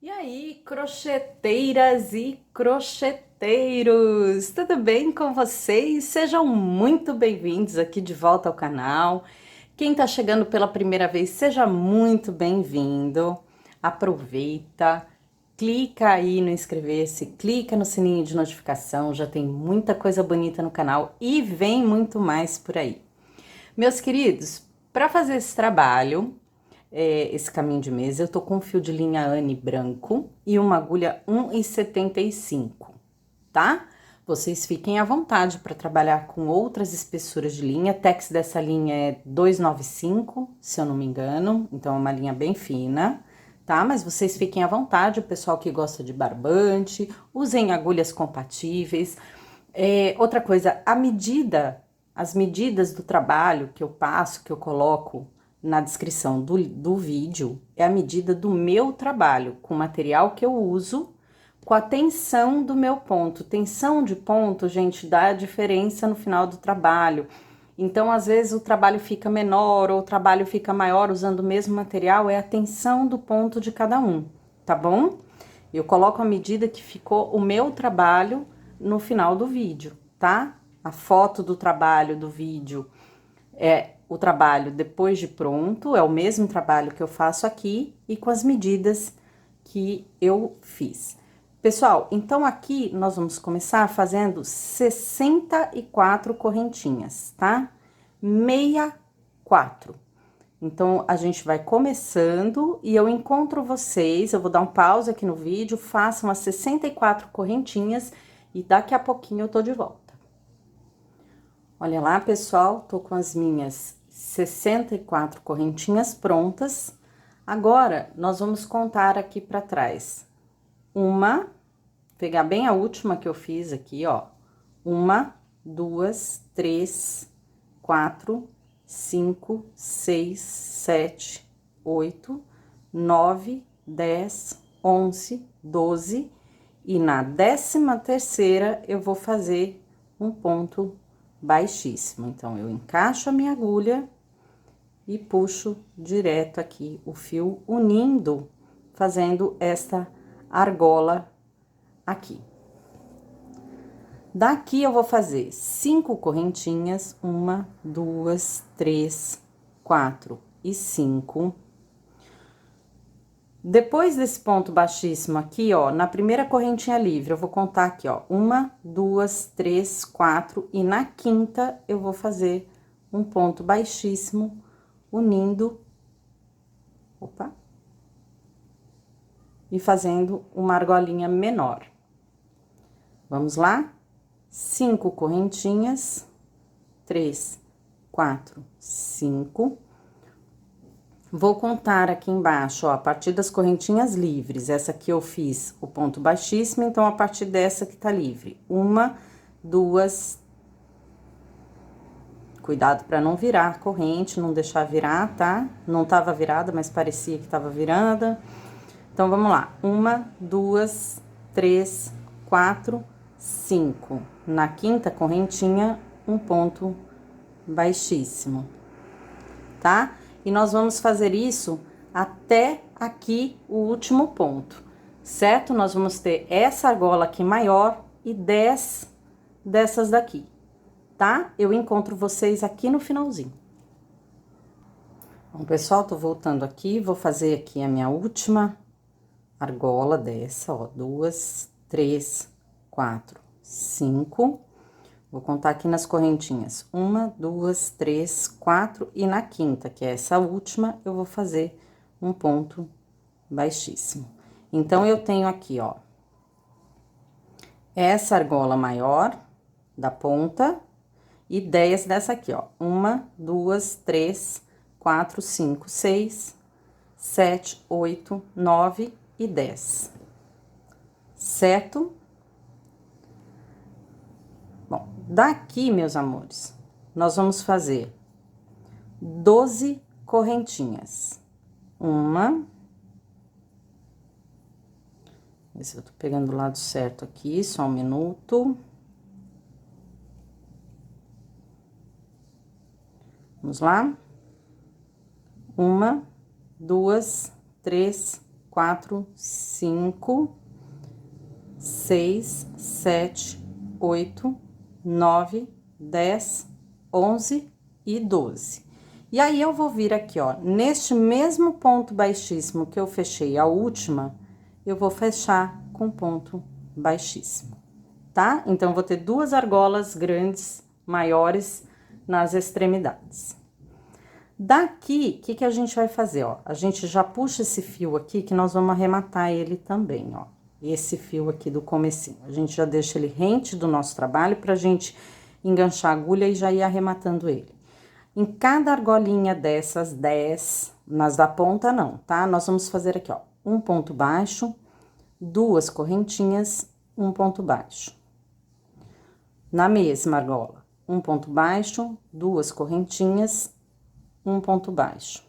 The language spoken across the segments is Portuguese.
E aí, crocheteiras e crocheteiros, tudo bem com vocês? Sejam muito bem-vindos aqui de volta ao canal. Quem está chegando pela primeira vez, seja muito bem-vindo. Aproveita, clica aí no inscrever-se, clica no sininho de notificação, já tem muita coisa bonita no canal e vem muito mais por aí. Meus queridos, para fazer esse trabalho, esse caminho de mesa, eu tô com um fio de linha Anne branco e uma agulha 1,75, tá? Vocês fiquem à vontade para trabalhar com outras espessuras de linha. Tex dessa linha é 295, se eu não me engano, então é uma linha bem fina, tá? Mas vocês fiquem à vontade, o pessoal que gosta de barbante, usem agulhas compatíveis. Outra coisa, as medidas do trabalho que eu passo, que eu coloco na descrição do vídeo, é a medida do meu trabalho, com o material que eu uso, com a tensão do meu ponto. Tensão de ponto, gente, dá a diferença no final do trabalho. Então, às vezes, o trabalho fica menor ou o trabalho fica maior usando o mesmo material, é a tensão do ponto de cada um, tá bom? Eu coloco a medida que ficou o meu trabalho no final do vídeo, tá? A foto do trabalho do vídeo é o trabalho depois de pronto, é o mesmo trabalho que eu faço aqui e com as medidas que eu fiz. Pessoal, então aqui nós vamos começar fazendo 64 correntinhas, tá? 64. Então, a gente vai começando e eu encontro vocês, eu vou dar um pause aqui no vídeo, façam as 64 correntinhas e daqui a pouquinho eu tô de volta. Olha lá, pessoal, tô com as minhas 64 correntinhas prontas. Agora, nós vamos contar aqui pra trás. Pegar bem a última que eu fiz aqui, ó. 1, 2, 3, 4, 5, 6, 7, 8, 9, 10, 11, 12. E na 13ª eu vou fazer um ponto baixíssimo. Então, eu encaixo a minha agulha e puxo direto aqui o fio, unindo, fazendo esta argola aqui. Daqui eu vou fazer 5 correntinhas, 1, 2, 3, 4 e 5. Depois desse ponto baixíssimo aqui, ó, na primeira correntinha livre, eu vou contar aqui, ó, 1, 2, 3, 4, e na 5ª eu vou fazer um ponto baixíssimo, unindo, opa, e fazendo uma argolinha menor. Vamos lá? 5 correntinhas, 3, 4, 5. Vou contar aqui embaixo, ó, a partir das correntinhas livres. Essa aqui eu fiz o ponto baixíssimo, então, a partir dessa que tá livre. 1, 2. Cuidado pra não virar a corrente, não deixar virar, tá? Não tava virada, mas parecia que tava virada. Então, vamos lá. 1, 2, 3, 4, 5. Na 5ª correntinha, um ponto baixíssimo, tá? E nós vamos fazer isso até aqui o último ponto, certo? Nós vamos ter essa argola aqui maior e 10 dessas daqui, tá? Eu encontro vocês aqui no finalzinho. Bom, pessoal, tô voltando aqui, vou fazer aqui a minha última argola dessa, ó, 2, 3, 4, 5. Vou contar aqui nas correntinhas. 1, 2, 3, 4 e na 5ª, que é essa última, eu vou fazer um ponto baixíssimo. Então, eu tenho aqui, ó, essa argola maior da ponta e 10 dessa aqui, ó. 1, 2, 3, 4, 5, 6, 7, 8, 9 e 10. Certo? Bom, daqui, meus amores, nós vamos fazer 12 correntinhas. Ver se eu tô pegando o lado certo aqui, só um minuto. Vamos lá? 1, 2, 3, 4, 5, 6, 7, 8, 9, 10, 11 e 12. E aí, eu vou vir aqui, ó, neste mesmo ponto baixíssimo que eu fechei a última, eu vou fechar com ponto baixíssimo, tá? Então, eu vou ter duas argolas grandes, maiores, nas extremidades. Daqui, o que que a gente vai fazer, ó? A gente já puxa esse fio aqui, que nós vamos arrematar ele também, ó. Esse fio aqui do comecinho. A gente já deixa ele rente do nosso trabalho pra gente enganchar a agulha e já ir arrematando ele. Em cada argolinha dessas 10, nas da ponta não, tá? Nós vamos fazer aqui, ó, um ponto baixo, duas correntinhas, um ponto baixo. Na mesma argola, um ponto baixo, duas correntinhas, um ponto baixo.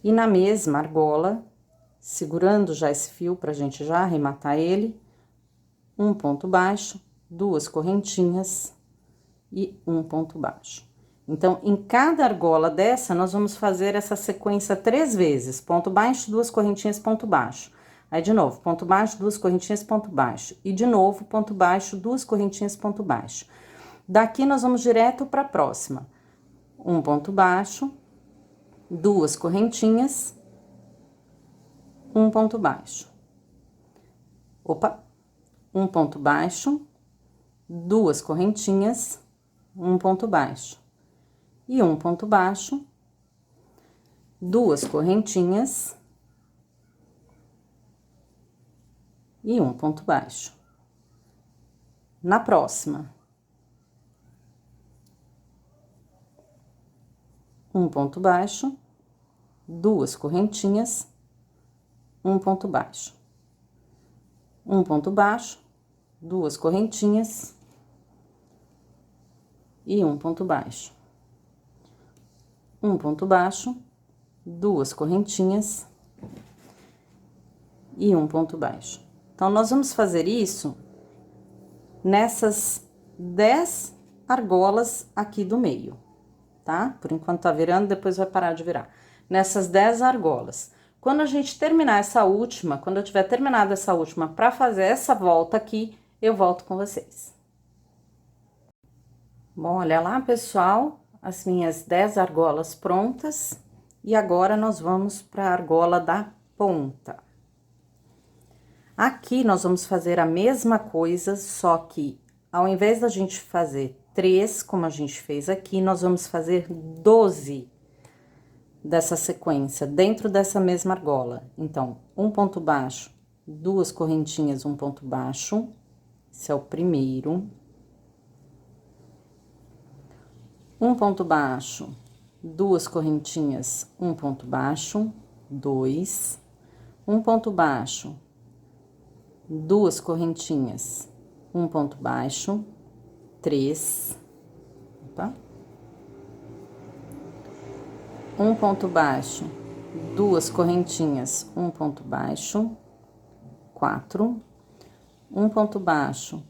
E na mesma argola, segurando já esse fio pra gente já arrematar ele, um ponto baixo, duas correntinhas e um ponto baixo. Então, em cada argola dessa, nós vamos fazer essa sequência 3 vezes. Ponto baixo, duas correntinhas, ponto baixo. Aí, de novo, ponto baixo, duas correntinhas, ponto baixo. E, de novo, ponto baixo, duas correntinhas, ponto baixo. Daqui, nós vamos direto para a próxima. Um ponto baixo, duas correntinhas, um ponto baixo. Opa! Um ponto baixo, duas correntinhas, um ponto baixo. E um ponto baixo, duas correntinhas e um ponto baixo. Na próxima, um ponto baixo, duas correntinhas, um ponto baixo. Um ponto baixo, duas correntinhas e um ponto baixo. Um ponto baixo, duas correntinhas e um ponto baixo. Então, nós vamos fazer isso nessas 10 argolas aqui do meio, tá? Por enquanto tá virando, depois vai parar de virar. Nessas 10 argolas. Quando a gente terminar essa última, quando eu tiver terminado essa última pra fazer essa volta aqui, eu volto com vocês. Bom, olha lá, pessoal, as minhas 10 argolas prontas. E agora, nós vamos para a argola da ponta. Aqui, nós vamos fazer a mesma coisa, só que, ao invés da gente fazer 3, como a gente fez aqui, nós vamos fazer 12 dessa sequência, dentro dessa mesma argola. Então, um ponto baixo, duas correntinhas, um ponto baixo. Esse é o primeiro. Um ponto baixo, duas correntinhas, um ponto baixo, 2. Um ponto baixo, duas correntinhas, um ponto baixo, 3. Opa. Um ponto baixo, duas correntinhas, um ponto baixo, 4. Um ponto baixo,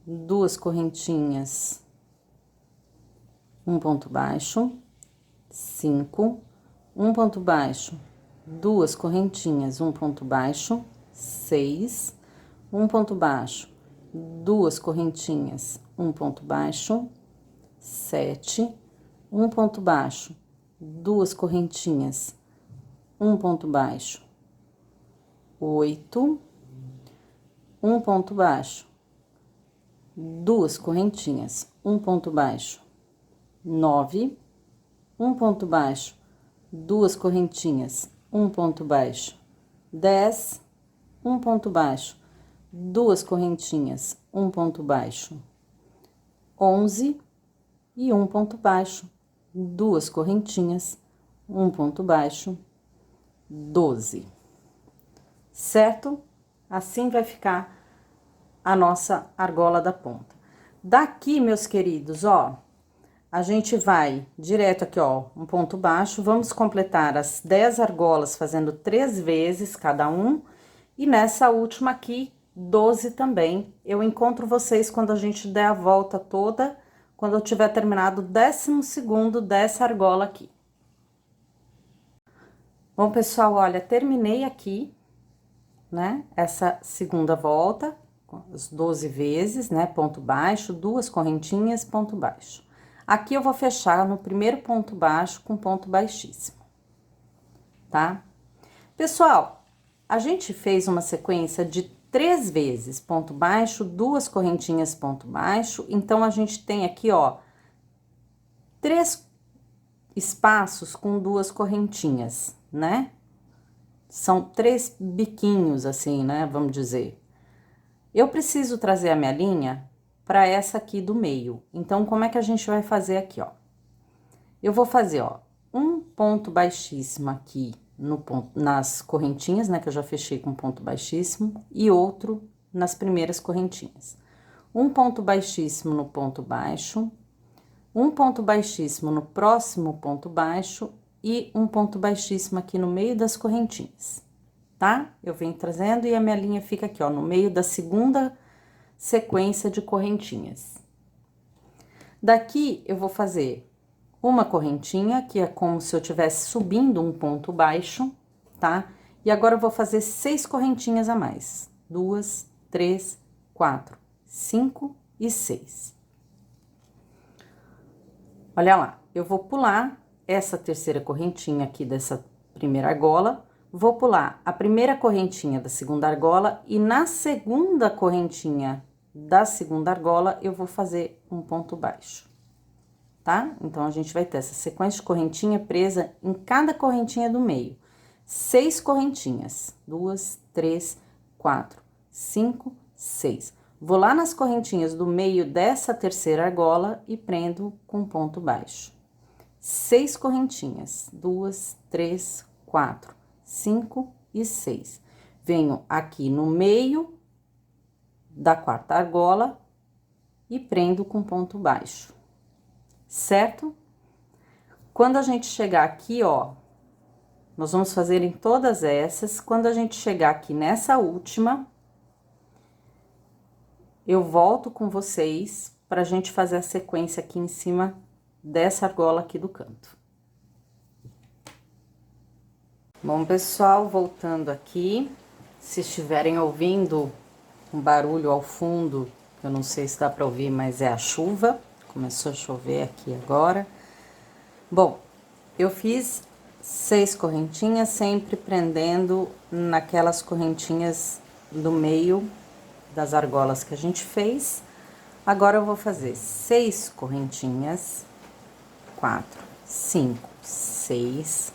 duas correntinhas, um ponto baixo, 5. Um ponto baixo, duas correntinhas, um ponto baixo, 6. Um ponto baixo, duas correntinhas, um ponto baixo, 7. Um ponto baixo, duas correntinhas, um ponto baixo, 8. Um ponto baixo, duas correntinhas, um ponto baixo, 9. Um ponto baixo, duas correntinhas, um ponto baixo, 10. Um ponto baixo, duas correntinhas, um ponto baixo, 11. E um ponto baixo, duas correntinhas, um ponto baixo, 12. Certo? Assim vai ficar a nossa argola da ponta. Daqui, meus queridos, ó, a gente vai direto aqui, ó, um ponto baixo, vamos completar as 10 argolas fazendo 3 vezes cada um, e nessa última aqui, 12 também. Eu encontro vocês quando a gente der a volta toda, quando eu tiver terminado o 12º dessa argola aqui. Bom, pessoal, olha, terminei aqui, né, essa segunda volta, as 12 vezes, né, ponto baixo, duas correntinhas, ponto baixo. Aqui eu vou fechar no primeiro ponto baixo com ponto baixíssimo, tá? Pessoal, a gente fez uma sequência de 3 vezes ponto baixo, duas correntinhas, ponto baixo, então a gente tem aqui, ó, 3 espaços com duas correntinhas, né? São 3 biquinhos, assim, né? Vamos dizer. Eu preciso trazer a minha linha para essa aqui do meio. Então, como é que a gente vai fazer aqui, ó? Eu vou fazer, ó, um ponto baixíssimo aqui no ponto, nas correntinhas, né? Que eu já fechei com ponto baixíssimo, e outro nas primeiras correntinhas. Um ponto baixíssimo no ponto baixo, um ponto baixíssimo no próximo ponto baixo e um ponto baixíssimo aqui no meio das correntinhas, tá? Eu venho trazendo e a minha linha fica aqui, ó, no meio da segunda sequência de correntinhas. Daqui eu vou fazer uma correntinha, que é como se eu estivesse subindo um ponto baixo, tá? E agora eu vou fazer 6 correntinhas a mais. 2, 3, 4, 5 e 6. Olha lá, eu vou pular essa terceira correntinha aqui dessa primeira argola, vou pular a primeira correntinha da segunda argola e na segunda correntinha da segunda argola eu vou fazer um ponto baixo, tá? Então, a gente vai ter essa sequência de correntinha presa em cada correntinha do meio. 6 correntinhas, 2, 3, 4, 5, 6. Vou lá nas correntinhas do meio dessa terceira argola e prendo com ponto baixo. 6 correntinhas, 2, 3, 4, 5 e 6. Venho aqui no meio da quarta argola e prendo com ponto baixo, certo? Quando a gente chegar aqui, ó, nós vamos fazer em todas essas. Quando a gente chegar aqui nessa última, eu volto com vocês pra gente fazer a sequência aqui em cima dessa argola aqui do canto. Bom, pessoal, voltando aqui, se estiverem ouvindo um barulho ao fundo, eu não sei se dá pra ouvir, mas é a chuva, começou a chover aqui agora. Bom, eu fiz 6 correntinhas, sempre prendendo naquelas correntinhas do meio das argolas que a gente fez. Agora, eu vou fazer 6 correntinhas, 4, 5, 6.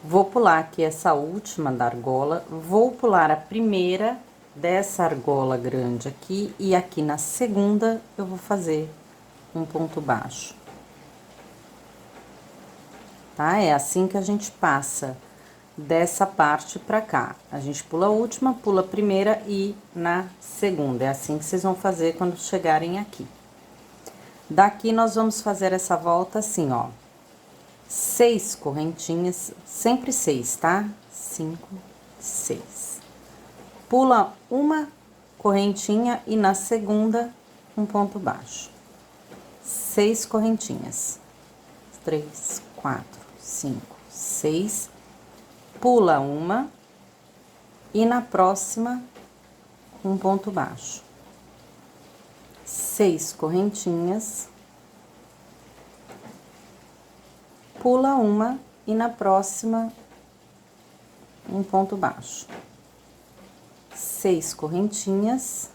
Vou pular aqui essa última da argola, vou pular a primeira dessa argola grande aqui, e aqui na segunda eu vou fazer um ponto baixo. Tá? É assim que a gente passa dessa parte pra cá. A gente pula a última, pula a primeira e na segunda. É assim que vocês vão fazer quando chegarem aqui. Daqui, nós vamos fazer essa volta assim, ó. 6 correntinhas, sempre 6, tá? 5, 6. Pula uma correntinha e na segunda, um ponto baixo. 6 correntinhas. 3, 4, 5, 6. Pula uma e na próxima, um ponto baixo. 6 correntinhas. Pula uma e na próxima, um ponto baixo. 6 correntinhas,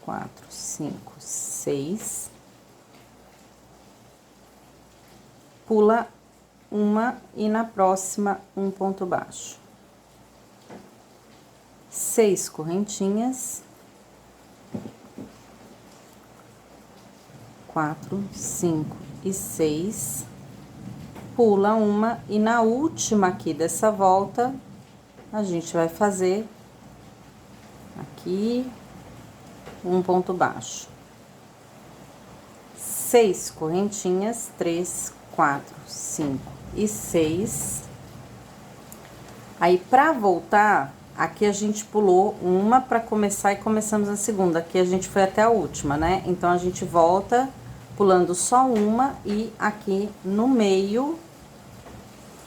4, 5, 6. Pula uma e na próxima, um ponto baixo. 6 correntinhas. 4, 5 e 6. Pula uma e na última aqui dessa volta, a gente vai fazer aqui um ponto baixo. 6 correntinhas, 3, 4, 5 e 6. Aí, pra voltar, aqui a gente pulou uma pra começar e começamos a segunda. Aqui a gente foi até a última, né? Então, a gente volta pulando só uma e aqui no meio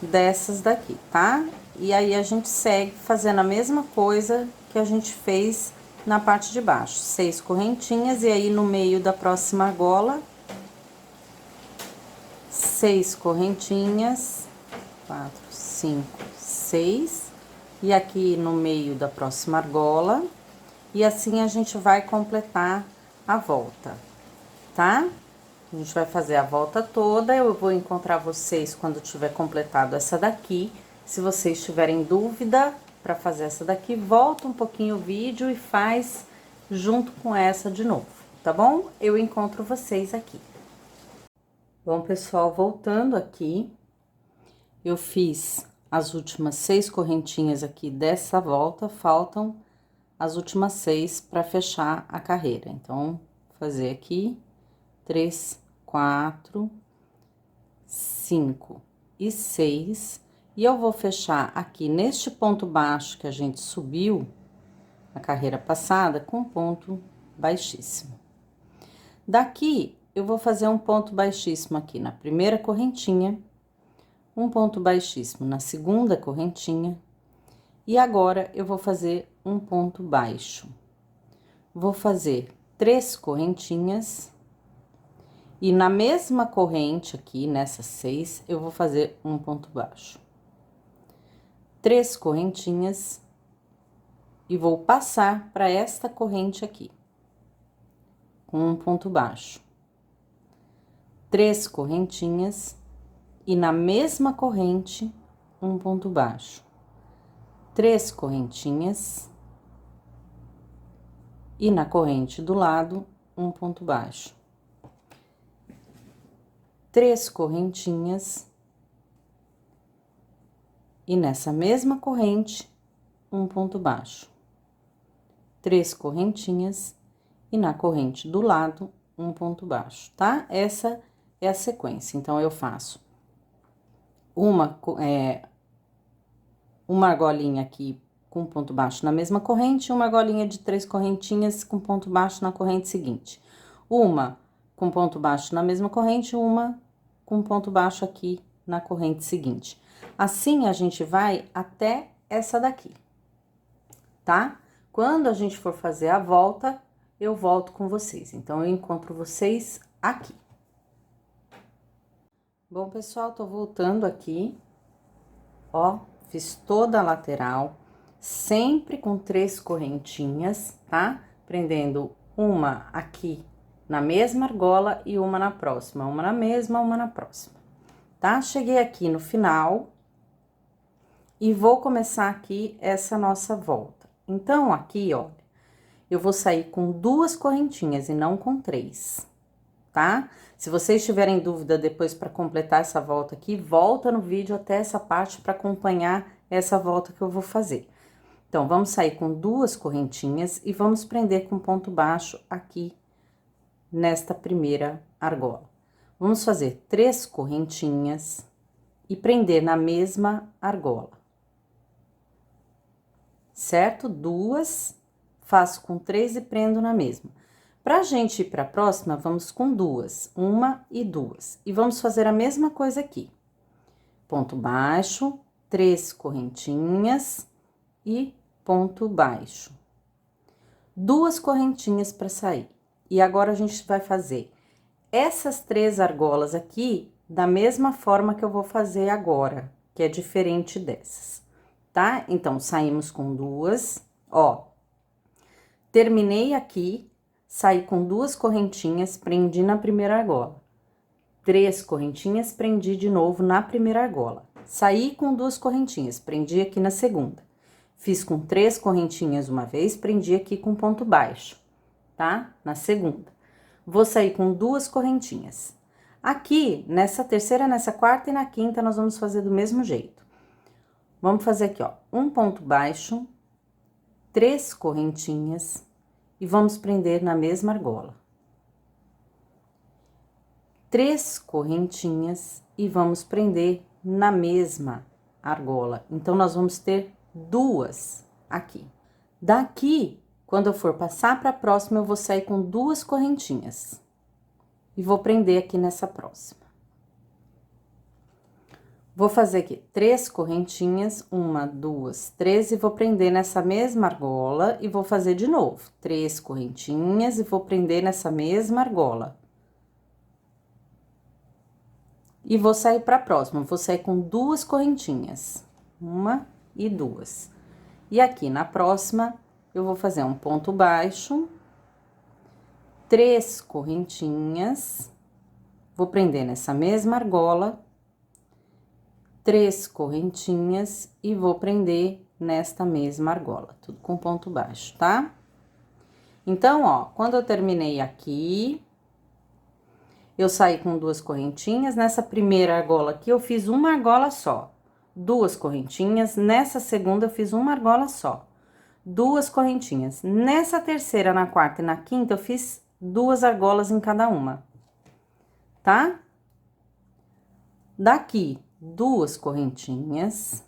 dessas daqui, tá? E aí, a gente segue fazendo a mesma coisa que a gente fez na parte de baixo. 6 correntinhas, e aí, no meio da próxima argola, 6 correntinhas, 4, 5, 6, e aqui no meio da próxima argola, e assim a gente vai completar a volta, tá? A gente vai fazer a volta toda, eu vou encontrar vocês quando tiver completado essa daqui. Se vocês tiverem dúvida para fazer essa daqui, volta um pouquinho o vídeo e faz junto com essa de novo, tá bom? Eu encontro vocês aqui. Bom, pessoal, voltando aqui, eu fiz as últimas 6 correntinhas aqui dessa volta, faltam as últimas 6 para fechar a carreira. Então, vou fazer aqui 3, 4, 5 e 6, e eu vou fechar aqui neste ponto baixo que a gente subiu na carreira passada com ponto baixíssimo. Daqui, eu vou fazer um ponto baixíssimo aqui na primeira correntinha, um ponto baixíssimo na segunda correntinha, e agora eu vou fazer um ponto baixo. Vou fazer 3 correntinhas, e na mesma corrente aqui, nessas 6, eu vou fazer um ponto baixo. 3 correntinhas, e vou passar para esta corrente aqui, com um ponto baixo. 3 correntinhas, e na mesma corrente, um ponto baixo. 3 correntinhas, e na corrente do lado, um ponto baixo. 3 correntinhas, e nessa mesma corrente, um ponto baixo. 3 correntinhas, e na corrente do lado, um ponto baixo, tá? Essa é a sequência. Então, eu faço uma argolinha aqui com ponto baixo na mesma corrente, uma argolinha de 3 correntinhas com ponto baixo na corrente seguinte. Uma com ponto baixo na mesma corrente, uma com ponto baixo aqui na corrente seguinte. Assim, a gente vai até essa daqui, tá? Quando a gente for fazer a volta, eu volto com vocês. Então, eu encontro vocês aqui. Bom, pessoal, tô voltando aqui. Ó, fiz toda a lateral, sempre com 3 correntinhas, tá? Prendendo uma aqui na mesma argola e uma na próxima, uma na mesma, uma na próxima, tá? Cheguei aqui no final e vou começar aqui essa nossa volta. Então, aqui, ó, eu vou sair com 2 correntinhas e não com 3, tá? Se vocês tiverem dúvida depois para completar essa volta aqui, volta no vídeo até essa parte para acompanhar essa volta que eu vou fazer. Então, vamos sair com 2 correntinhas e vamos prender com ponto baixo aqui nesta primeira argola. Vamos fazer 3 correntinhas e prender na mesma argola. Certo? 2, faço com 3 e prendo na mesma. Pra gente ir pra próxima, vamos com 2, 1 e 2. E vamos fazer a mesma coisa aqui. Ponto baixo, 3 correntinhas e ponto baixo. 2 correntinhas para sair. E agora, a gente vai fazer essas 3 argolas aqui da mesma forma que eu vou fazer agora, que é diferente dessas, tá? Então, saímos com 2, ó. Terminei aqui, saí com 2 correntinhas, prendi na primeira argola. 3 correntinhas, prendi de novo na primeira argola. Saí com 2 correntinhas, prendi aqui na segunda. Fiz com 3 correntinhas uma vez, prendi aqui com ponto baixo, tá? Na segunda. Vou sair com 2 correntinhas. Aqui, nessa terceira, nessa quarta e na quinta, nós vamos fazer do mesmo jeito. Vamos fazer aqui, ó, um ponto baixo, 3 correntinhas e vamos prender na mesma argola. 3 correntinhas e vamos prender na mesma argola. Então, nós vamos ter 2 aqui. Daqui, quando eu for passar para a próxima, eu vou sair com 2 correntinhas. E vou prender aqui nessa próxima. Vou fazer aqui 3 correntinhas, 1, 2, 3, e vou prender nessa mesma argola e vou fazer de novo. 3 correntinhas e vou prender nessa mesma argola. E vou sair para a próxima, vou sair com 2 correntinhas, 1 e 2. E aqui na próxima, eu vou fazer um ponto baixo, 3 correntinhas, vou prender nessa mesma argola, 3 correntinhas e vou prender nesta mesma argola, tudo com ponto baixo, tá? Então, ó, quando eu terminei aqui, eu saí com 2 correntinhas, nessa primeira argola aqui eu fiz uma argola só, 2 correntinhas, nessa segunda eu fiz uma argola só, 2 correntinhas, nessa terceira, na quarta e na quinta eu fiz 2 argolas em cada uma, tá? Daqui, 2 correntinhas,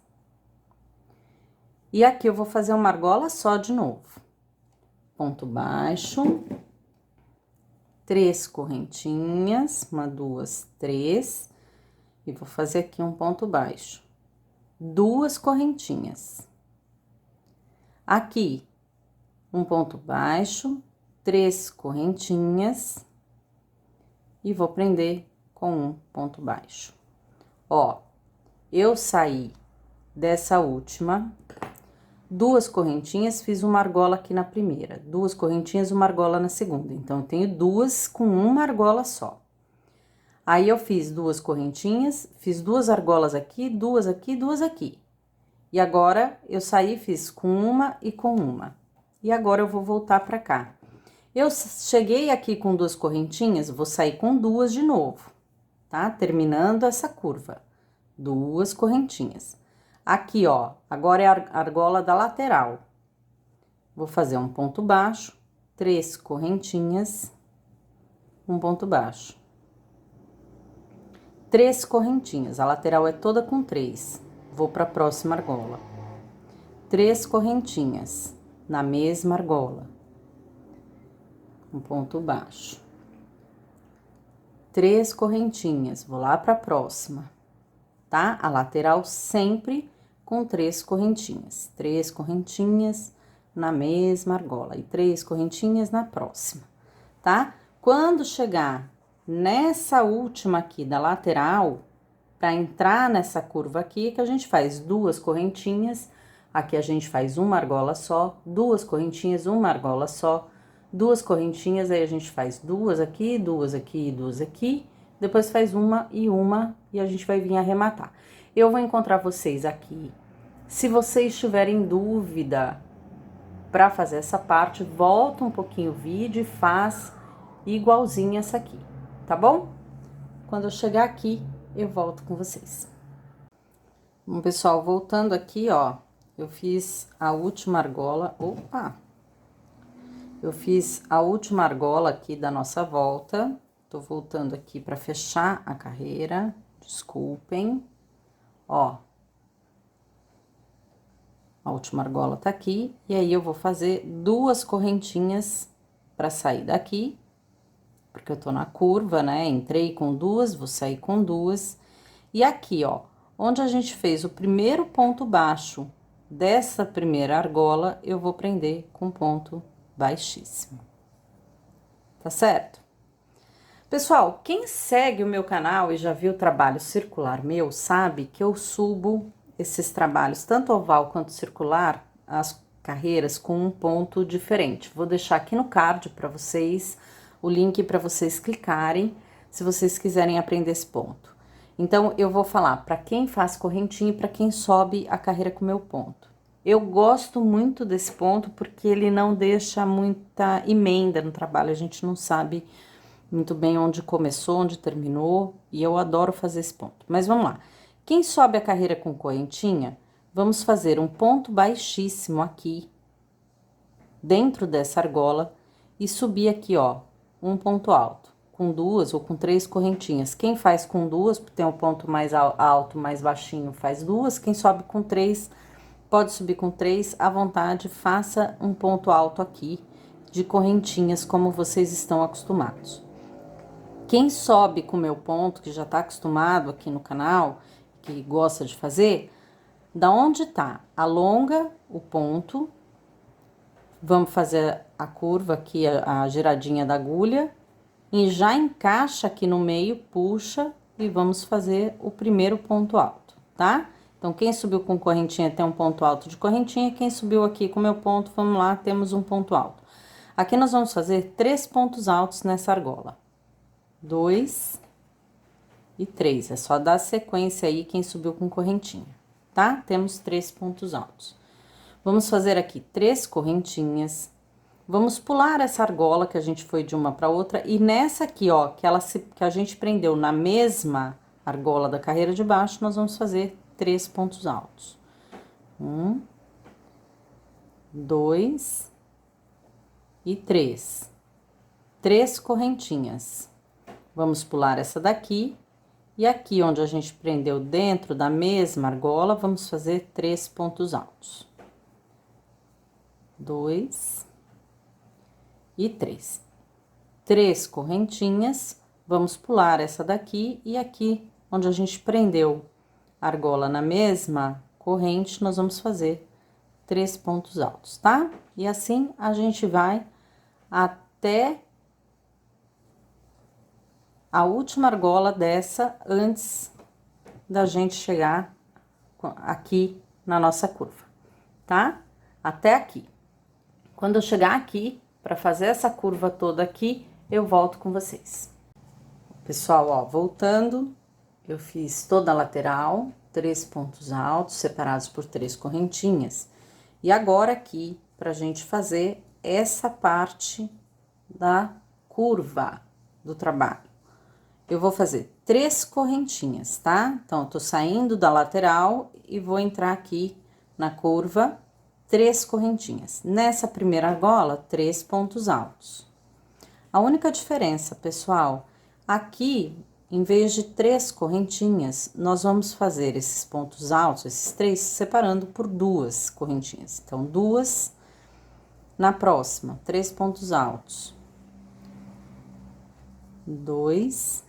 e aqui eu vou fazer uma argola só de novo, ponto baixo, 3 correntinhas, 1, 2, 3, e vou fazer aqui um ponto baixo, 2 correntinhas. Aqui, um ponto baixo, 3 correntinhas, e vou prender com um ponto baixo. Ó, eu saí dessa última, 2 correntinhas, fiz uma argola aqui na primeira, 2 correntinhas, uma argola na segunda. Então, eu tenho 2 com uma argola só. Aí, eu fiz 2 correntinhas, fiz 2 argolas aqui, 2 aqui, 2 aqui. E agora, eu saí, fiz com uma e com uma. E agora, eu vou voltar pra cá. Eu cheguei aqui com 2 correntinhas, vou sair com 2 de novo, tá? Terminando essa curva. 2 correntinhas. Aqui, ó, agora é a argola da lateral. Vou fazer um ponto baixo, 3 correntinhas, um ponto baixo. 3 correntinhas, a lateral é toda com 3. Vou para a próxima argola. 3 correntinhas, na mesma argola. Um ponto baixo. 3 correntinhas, vou lá para a próxima, tá? A lateral sempre com 3 correntinhas. 3 correntinhas na mesma argola e 3 correntinhas na próxima, tá? Quando chegar nessa última aqui da lateral, para entrar nessa curva aqui, que a gente faz 2 correntinhas, aqui a gente faz uma argola só, 2 correntinhas, uma argola só, 2 correntinhas, aí a gente faz 2 aqui, 2 aqui e 2 aqui, depois faz uma e a gente vai vir arrematar. Eu vou encontrar vocês aqui. Se vocês tiverem dúvida para fazer essa parte, volta um pouquinho o vídeo e faz igualzinho essa aqui, tá bom? Quando eu chegar aqui, eu volto com vocês. Bom, pessoal, voltando aqui, ó, eu fiz a última argola, eu fiz a última argola aqui da nossa volta, tô voltando aqui para fechar a carreira, desculpem, ó. A última argola tá aqui, e aí eu vou fazer 2 correntinhas para sair daqui, porque eu tô na curva, né? Entrei com 2, vou sair com 2. E aqui, ó, onde a gente fez o primeiro ponto baixo dessa primeira argola, eu vou prender com ponto baixíssimo. Tá certo? Pessoal, quem segue o meu canal e já viu o trabalho circular meu, sabe que eu subo esses trabalhos, tanto oval quanto circular, as carreiras com um ponto diferente. Vou deixar aqui no card para vocês, o link para vocês clicarem, se vocês quiserem aprender esse ponto. Então, eu vou falar para quem faz correntinha e para quem sobe a carreira com o meu ponto. Eu gosto muito desse ponto porque ele não deixa muita emenda no trabalho, a gente não sabe muito bem onde começou, onde terminou, e eu adoro fazer esse ponto. Mas vamos lá. Quem sobe a carreira com correntinha, vamos fazer um ponto baixíssimo aqui, dentro dessa argola, e subir aqui, ó, um ponto alto, com 2 ou com 3 correntinhas. Quem faz com 2, tem um ponto mais alto, mais baixinho, faz 2. Quem sobe com 3, pode subir com 3, à vontade, faça um ponto alto aqui, de correntinhas, como vocês estão acostumados. Quem sobe com o meu ponto, que já tá acostumado aqui no canal, que gosta de fazer, da onde tá, alonga o ponto, vamos fazer a curva aqui, a giradinha da agulha, e já encaixa aqui no meio, puxa, e vamos fazer o primeiro ponto alto, tá? Então, quem subiu com correntinha tem um ponto alto de correntinha, quem subiu aqui com meu ponto, vamos lá, temos um ponto alto. Aqui nós vamos fazer 3 pontos altos nessa argola. 2 e 3, é só dar sequência aí quem subiu com correntinha, tá? Temos 3 pontos altos. Vamos fazer aqui 3 correntinhas. Vamos pular essa argola que a gente foi de uma para outra e nessa aqui, ó, que a gente prendeu na mesma argola da carreira de baixo, nós vamos fazer 3 pontos altos. 1, 2 e 3. 3 correntinhas. Vamos pular essa daqui e aqui onde a gente prendeu dentro da mesma argola, vamos fazer 3 pontos altos. 2 e 3. 3 correntinhas, vamos pular essa daqui e aqui onde a gente prendeu a argola na mesma corrente, nós vamos fazer 3 pontos altos, tá? E assim a gente vai até a última argola dessa antes da gente chegar aqui na nossa curva, tá? Até aqui. Quando eu chegar aqui, para fazer essa curva toda aqui, eu volto com vocês. Pessoal, ó, voltando, eu fiz toda a lateral, 3 pontos altos, separados por 3 correntinhas. E agora aqui, pra gente fazer essa parte da curva do trabalho. Eu vou fazer 3 correntinhas, tá? Então, eu tô saindo da lateral e vou entrar aqui na curva, 3 correntinhas. Nessa primeira argola, 3 pontos altos. A única diferença, pessoal, aqui, em vez de 3 correntinhas, nós vamos fazer esses pontos altos, esses 3, separando por 2 correntinhas. Então, 2, na próxima, 3 pontos altos. 2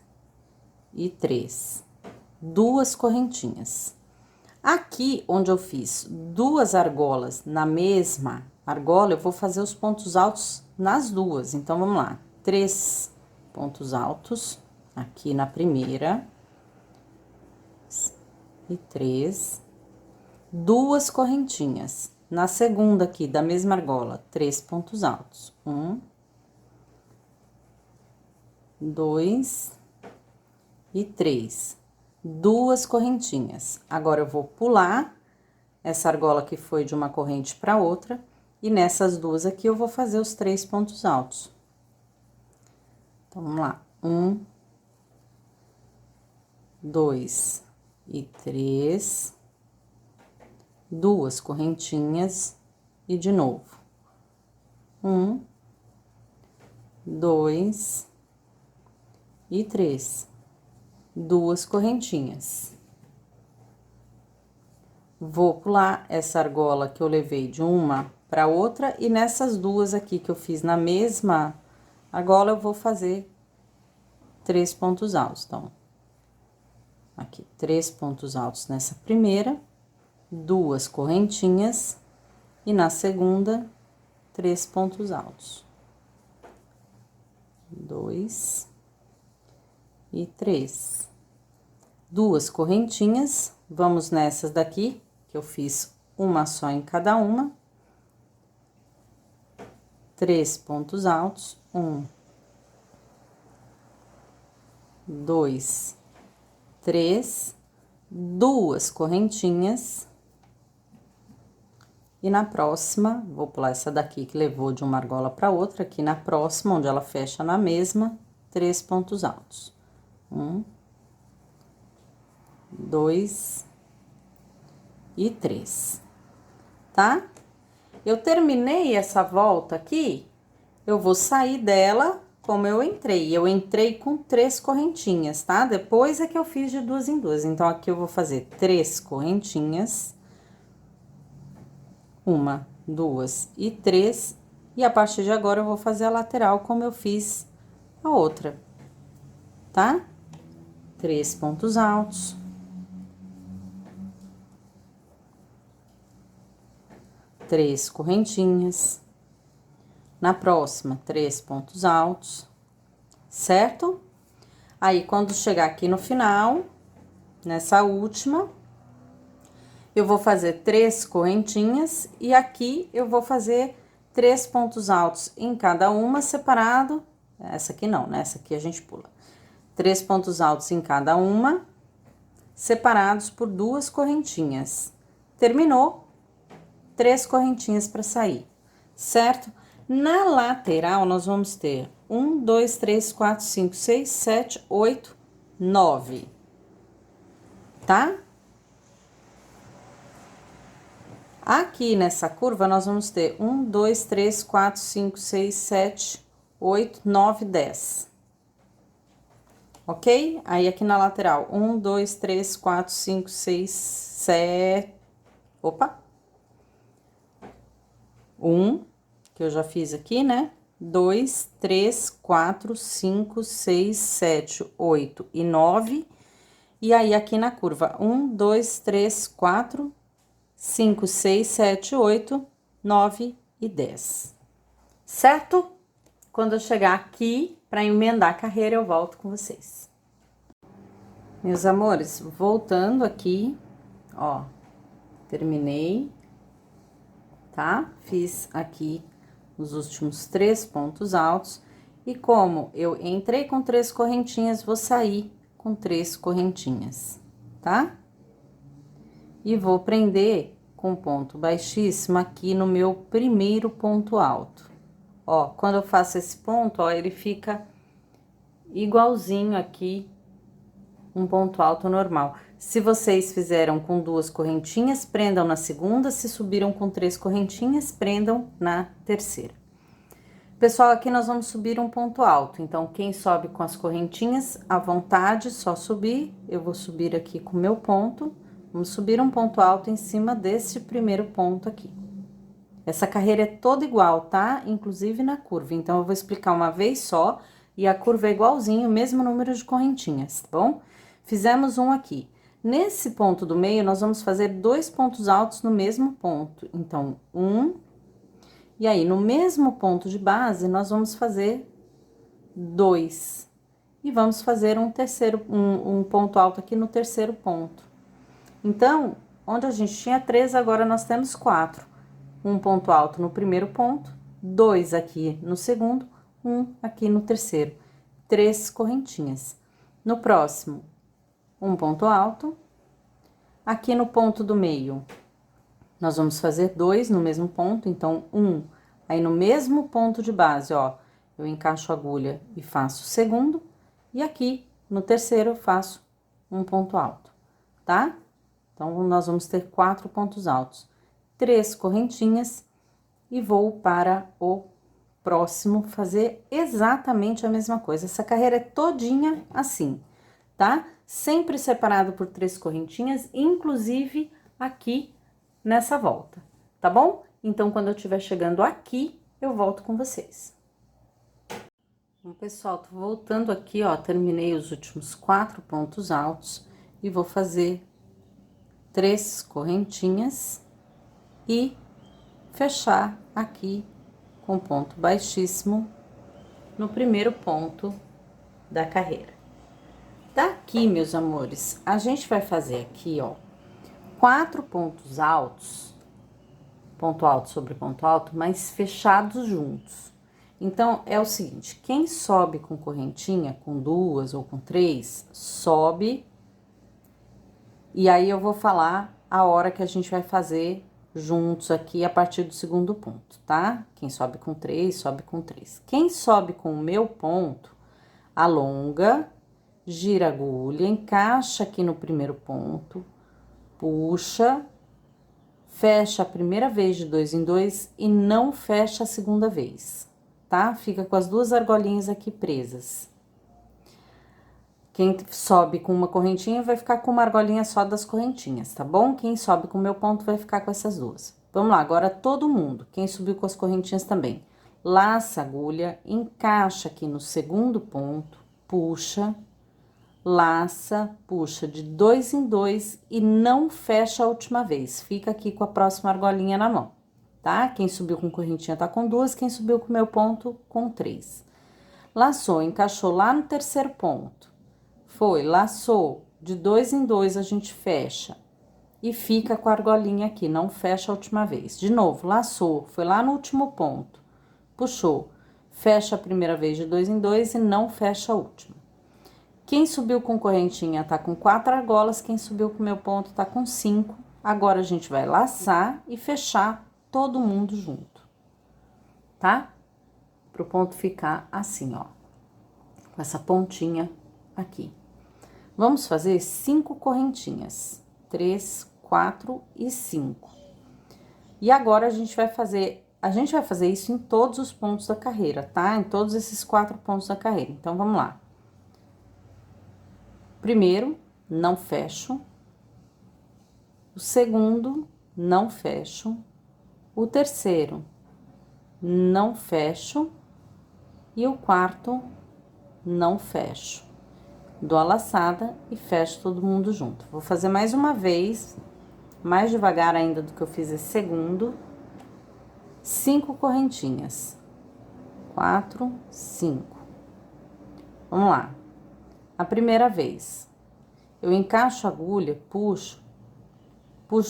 e 3. 2 correntinhas. Aqui, onde eu fiz 2 argolas na mesma argola, eu vou fazer os pontos altos nas duas. Então, vamos lá. 3 pontos altos aqui na primeira. E 3. 2 correntinhas. Na segunda aqui, da mesma argola, 3 pontos altos. 1, 2 e 3. 2 correntinhas. Agora, eu vou pular essa argola que foi de uma corrente para outra, e nessas duas aqui eu vou fazer os 3 pontos altos. Então, vamos lá. 1, 2 e 3. 2 correntinhas e de novo. 1, 2 e 3. 2 correntinhas. Vou pular essa argola que eu levei de uma para outra e nessas duas aqui que eu fiz na mesma argola, eu vou fazer 3 pontos altos. Então, aqui, 3 pontos altos nessa primeira, 2 correntinhas e na segunda, 3 pontos altos. 2 e 3. 2 correntinhas, vamos nessas daqui, que eu fiz uma só em cada uma. 3 pontos altos, 1, 2, 3, 2 correntinhas. E na próxima, vou pular essa daqui que levou de uma argola para outra, aqui na próxima, onde ela fecha na mesma, 3 pontos altos. 1, 2 e 3, tá? Eu terminei essa volta aqui, eu vou sair dela como eu entrei. Eu entrei com 3 correntinhas, tá? Depois é que eu fiz de 2 em 2. Então, aqui eu vou fazer 3 correntinhas. 1, 2 e 3. E a partir de agora, eu vou fazer a lateral como eu fiz a outra, tá? 3 pontos altos. 3 correntinhas. Na próxima, 3 pontos altos, certo? Aí, quando chegar aqui no final, nessa última, eu vou fazer 3 correntinhas e aqui eu vou fazer 3 pontos altos em cada uma, separado. Essa aqui não, né? Essa aqui a gente pula. 3 pontos altos em cada uma, separados por 2 correntinhas. Terminou, 3 correntinhas para sair, certo? Na lateral, nós vamos ter 1, 2, 3, 4, 5, 6, 7, 8, 9, tá? Aqui nessa curva, nós vamos ter 1, 2, 3, 4, 5, 6, 7, 8, 9, 10. Ok? Aí, aqui na lateral, 1, 2, 3, 4, 5, 6, 7... Opa! 1, que eu já fiz aqui, né? 2, 3, 4, 5, 6, 7, 8 e 9. E aí, aqui na curva, 1, 2, 3, 4, 5, 6, 7, 8, 9 e 10. Certo? Quando eu chegar aqui, para emendar a carreira, eu volto com vocês. Meus amores, voltando aqui, ó, terminei, tá? Fiz aqui os últimos 3 pontos altos. E como eu entrei com 3 correntinhas, vou sair com 3 correntinhas, tá? E vou prender com ponto baixíssimo aqui no meu primeiro ponto alto. Ó, quando eu faço esse ponto, ó, ele fica igualzinho aqui, um ponto alto normal. Se vocês fizeram com 2 correntinhas, prendam na segunda. Se subiram com 3 correntinhas, prendam na terceira. Pessoal, aqui nós vamos subir um ponto alto. Então, quem sobe com as correntinhas, à vontade, só subir. Eu vou subir aqui com o meu ponto. Vamos subir um ponto alto em cima desse primeiro ponto aqui. Essa carreira é toda igual, tá? Inclusive na curva. Então, eu vou explicar uma vez só. E a curva é igualzinho, o mesmo número de correntinhas, tá bom? Fizemos um aqui. Nesse ponto do meio, nós vamos fazer 2 pontos altos no mesmo ponto. Então, 1. E aí, no mesmo ponto de base, nós vamos fazer 2. E vamos fazer um ponto alto aqui no terceiro ponto. Então, onde a gente tinha 3, agora nós temos 4. Um ponto alto no primeiro ponto, 2 aqui no segundo, 1 aqui no terceiro. 3 correntinhas. No próximo, um ponto alto. Aqui no ponto do meio, nós vamos fazer 2 no mesmo ponto, então 1. Aí, no mesmo ponto de base, ó, eu encaixo a agulha e faço o segundo. E aqui, no terceiro, eu faço um ponto alto, tá? Então, nós vamos ter 4 pontos altos. 3 correntinhas e vou para o próximo fazer exatamente a mesma coisa. Essa carreira é todinha assim, tá? Sempre separado por 3 correntinhas, inclusive aqui nessa volta, tá bom? Então, quando eu estiver chegando aqui, eu volto com vocês. Bom, pessoal, tô voltando aqui, ó, terminei os últimos 4 pontos altos e vou fazer 3 correntinhas e fechar aqui com ponto baixíssimo no primeiro ponto da carreira. Daqui, meus amores, a gente vai fazer aqui, ó, 4 pontos altos, ponto alto sobre ponto alto, mas fechados juntos. Então, é o seguinte, quem sobe com correntinha, com 2 ou com 3, sobe, e aí eu vou falar a hora que a gente vai fazer juntos aqui a partir do segundo ponto, tá? Quem sobe com 3, sobe com 3. Quem sobe com o meu ponto, alonga, gira a agulha, encaixa aqui no primeiro ponto, puxa, fecha a primeira vez de 2 em 2 e não fecha a segunda vez, tá? Fica com as 2 argolinhas aqui presas. Quem sobe com uma correntinha vai ficar com uma argolinha só das correntinhas, tá bom? Quem sobe com o meu ponto vai ficar com essas 2. Vamos lá, agora todo mundo, quem subiu com as correntinhas também. Laça a agulha, encaixa aqui no segundo ponto, puxa, laça, puxa de 2 em 2 e não fecha a última vez. Fica aqui com a próxima argolinha na mão, tá? Quem subiu com correntinha tá com 2, quem subiu com meu ponto com 3. Laçou, encaixou lá no terceiro ponto. Foi, laçou, de 2 em 2 a gente fecha. E fica com a argolinha aqui, não fecha a última vez. De novo, laçou, foi lá no último ponto. Puxou, fecha a primeira vez de 2 em 2 e não fecha a última. Quem subiu com correntinha tá com 4 argolas, quem subiu com meu ponto tá com 5. Agora, a gente vai laçar e fechar todo mundo junto, tá? Pro ponto ficar assim, ó, com essa pontinha aqui. Vamos fazer 5 correntinhas, 3, 4 e 5. E agora, a gente vai fazer isso em todos os pontos da carreira, tá? Em todos esses 4 pontos da carreira. Então, vamos lá. Primeiro, não fecho. O segundo, não fecho. O terceiro, não fecho. E o quarto, não fecho. Dou a laçada e fecho todo mundo junto. Vou fazer mais uma vez, mais devagar ainda do que eu fiz esse segundo. 5 correntinhas. 4, 5. Vamos lá. A primeira vez, eu encaixo a agulha, puxo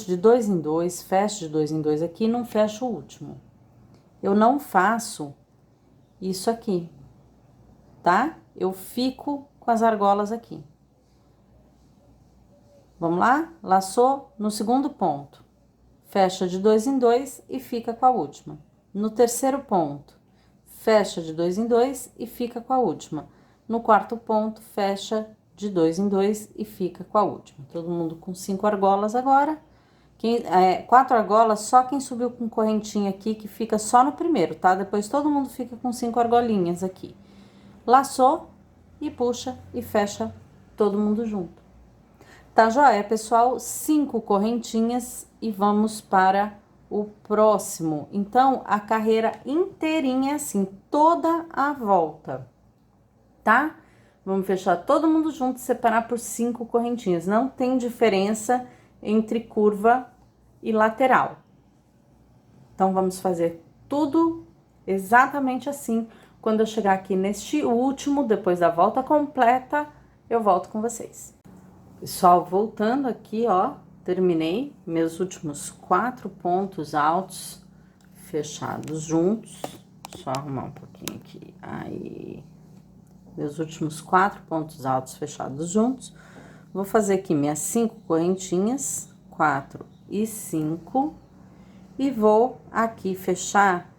de 2 em 2, fecho de 2 em 2 aqui e não fecho o último. Eu não faço isso aqui, tá? Eu fico com as argolas aqui. Vamos lá? Laçou no segundo ponto. Fecha de 2 em 2 e fica com a última. No terceiro ponto, fecha de 2 em 2 e fica com a última. No quarto ponto, fecha de 2 em 2 e fica com a última. Todo mundo com 5 argolas agora. 4 argolas, só quem subiu com correntinha aqui, que fica só no primeiro, tá? Depois todo mundo fica com 5 argolinhas aqui. Laçou e puxa e fecha todo mundo junto. Tá joia, pessoal? 5 correntinhas e vamos para o próximo. Então, a carreira inteirinha é assim, toda a volta, tá? Vamos fechar todo mundo junto e separar por 5 correntinhas. Não tem diferença entre curva e lateral. Então, vamos fazer tudo exatamente assim. Quando eu chegar aqui neste último, depois da volta completa, eu volto com vocês. Pessoal, voltando aqui, ó, terminei meus últimos 4 pontos altos fechados juntos. Só arrumar um pouquinho aqui. Aí, meus últimos 4 pontos altos fechados juntos. Vou fazer aqui minhas 5 correntinhas, 4 e 5, e vou aqui fechar